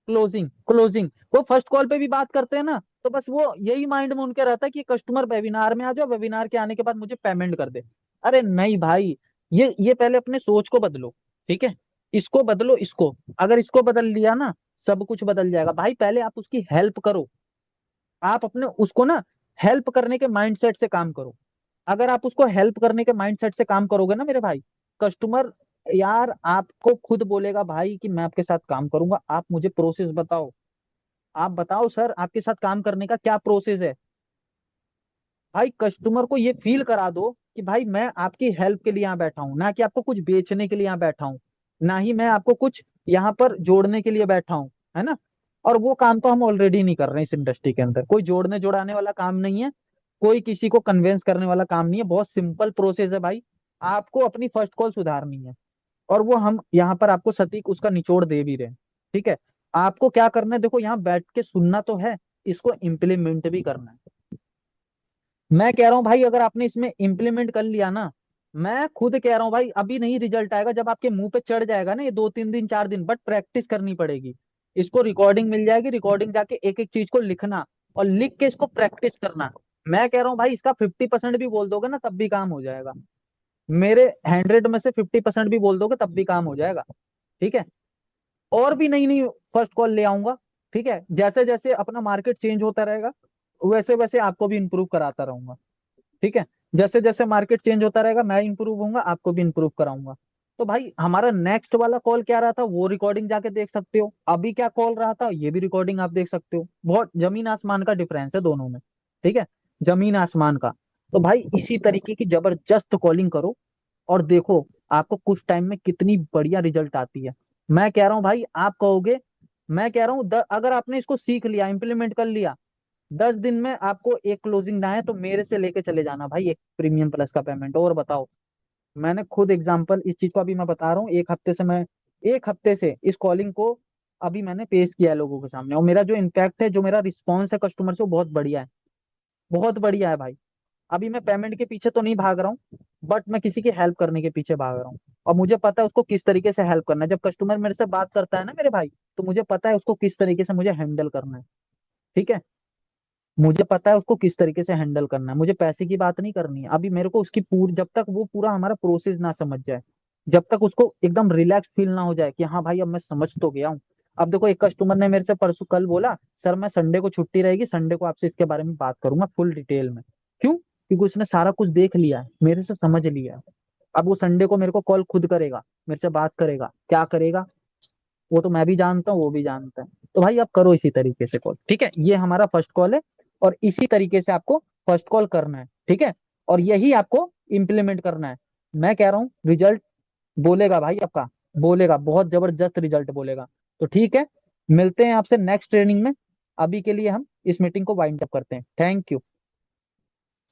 Speaker 1: क्लोजिंग क्लोजिंग। वो फर्स्ट कॉल पे भी बात करते हैं ना, तो बस वो यही माइंड में उनके रहता है कि कस्टमर वेबिनार में आ जाओ, वेबिनार के आने के बाद मुझे पेमेंट कर दे। अरे नहीं भाई, ये पहले अपने सोच को बदलो, ठीक है। इसको बदलो, इसको अगर इसको बदल लिया ना, सब कुछ बदल जाएगा भाई। पहले आप उसकी हेल्प करो, आप अपने उसको ना हेल्प करने के माइंडसेट से काम करो। अगर आप उसको हेल्प करने के माइंडसेट से काम करोगे ना मेरे भाई, कस्टमर यार आपको खुद बोलेगा भाई कि मैं आपके साथ काम करूंगा, आप मुझे प्रोसेस बताओ। आप बताओ सर, आपके साथ काम करने का क्या प्रोसेस है। भाई कस्टमर को ये फील करा दो कि भाई मैं आपकी हेल्प के लिए यहाँ बैठा हूँ, ना कि आपको कुछ बेचने के लिए यहाँ बैठा हूँ, ना ही मैं आपको कुछ यहाँ पर जोड़ने के लिए बैठा हूँ, है ना। और वो काम तो हम ऑलरेडी नहीं कर रहे हैं इस इंडस्ट्री के अंदर। कोई जोड़ने जोड़ाने वाला काम नहीं है, कोई किसी को कन्विंस करने वाला काम नहीं है। बहुत सिंपल प्रोसेस है भाई। आपको अपनी फर्स्ट कॉल सुधारनी है, और वो हम यहाँ पर आपको सटीक उसका निचोड़ दे भी रहे हैं, ठीक है। आपको क्या करना है, देखो यहाँ बैठ के सुनना तो है, इसको इम्प्लीमेंट भी करना है। मैं कह रहा हूँ भाई, अगर आपने इसमें इम्प्लीमेंट कर लिया ना, मैं खुद कह रहा हूँ भाई, अभी नहीं रिजल्ट आएगा, जब आपके मुंह पे चढ़ जाएगा ना ये 2 3 दिन 4 दिन, बट प्रैक्टिस करनी पड़ेगी। इसको रिकॉर्डिंग मिल जाएगी, रिकॉर्डिंग जाके एक एक चीज को लिखना, और लिख के इसको प्रैक्टिस करना। मैं कह रहा हूँ भाई, इसका 50% भी बोल दोगे ना तब भी काम हो जाएगा। मेरे 100 में से 50% भी बोल दोगे तब भी काम हो जाएगा, ठीक है। और भी नई नई फर्स्ट कॉल ले आऊंगा, ठीक है। जैसे जैसे अपना मार्केट चेंज होता रहेगा, वैसे वैसे आपको भी इंप्रूव कराता रहूंगा, ठीक है। जैसे जैसे मार्केट चेंज होता रहेगा मैं इंप्रूव होऊंगा, आपको भी इंप्रूव कराऊंगा। तो भाई हमारा नेक्स्ट वाला कॉल क्या रहा था, वो रिकॉर्डिंग जाके देख सकते हो। अभी क्या कॉल रहा था, ये भी रिकॉर्डिंग आप देख सकते हो। बहुत जमीन आसमान का डिफरेंस है दोनों में, ठीक है, जमीन आसमान का। तो भाई इसी तरीके की जबरदस्त कॉलिंग करो, और देखो आपको कुछ टाइम में कितनी बढ़िया रिजल्ट आती है। मैं कह रहा हूँ भाई, आप कहोगे, मैं कह रहा हूँ अगर आपने इसको सीख लिया, इंप्लीमेंट कर लिया, 10 दिन में आपको एक क्लोजिंग ना है तो मेरे से लेके चले जाना भाई एक प्रीमियम प्लस का पेमेंट। और बताओ, मैंने खुद एग्जांपल इस चीज को अभी मैं बता रहा हूँ, 1 हफ्ते से मैं, 1 हफ्ते से इस कॉलिंग को अभी मैंने पेश किया है लोगों के सामने, और मेरा जो इम्पैक्ट है, जो मेरा रिस्पॉन्स है कस्टमर से, वो बहुत बढ़िया है, बहुत बढ़िया है भाई। अभी मैं पेमेंट के पीछे तो नहीं भाग रहा हूँ, बट मैं किसी की हेल्प करने के पीछे भाग रहा हूँ। और मुझे पता है उसको किस तरीके से हेल्प करना है। जब कस्टमर मेरे से बात करता है ना मेरे भाई, तो मुझे पता है उसको किस तरीके से मुझे हैंडल करना है, ठीक है। मुझे पता है उसको किस तरीके से हैंडल करना है। मुझे पैसे की बात नहीं करनी है अभी मेरे को उसकी पूरी, जब तक वो पूरा हमारा प्रोसेस ना समझ जाए, जब तक उसको एकदम रिलैक्स फील ना हो जाए कि हाँ भाई अब मैं समझ तो गया हूँ। अब देखो, एक कस्टमर ने मेरे से परसों कल बोला, सर मैं संडे को छुट्टी रहेगी, संडे को आपसे इसके बारे में बात करूंगा फुल डिटेल में। क्यों? क्योंकि उसने सारा कुछ देख लिया है, मेरे से समझ लिया है। अब वो संडे को मेरे को कॉल खुद करेगा, मेरे से बात करेगा, क्या करेगा वो तो मैं भी जानता हूँ, वो भी जानता है। तो भाई आप करो इसी तरीके से कॉल, ठीक है। ये हमारा फर्स्ट कॉल है, और इसी तरीके से आपको फर्स्ट कॉल करना है, ठीक है। और यही आपको इम्प्लीमेंट करना है। मैं कह रहा हूँ रिजल्ट बोलेगा भाई आपका, बोलेगा, बहुत जबरदस्त रिजल्ट बोलेगा। तो ठीक है, मिलते हैं आपसे नेक्स्ट ट्रेनिंग में। अभी के लिए हम इस मीटिंग को वाइंड अप करते हैं। Thank you.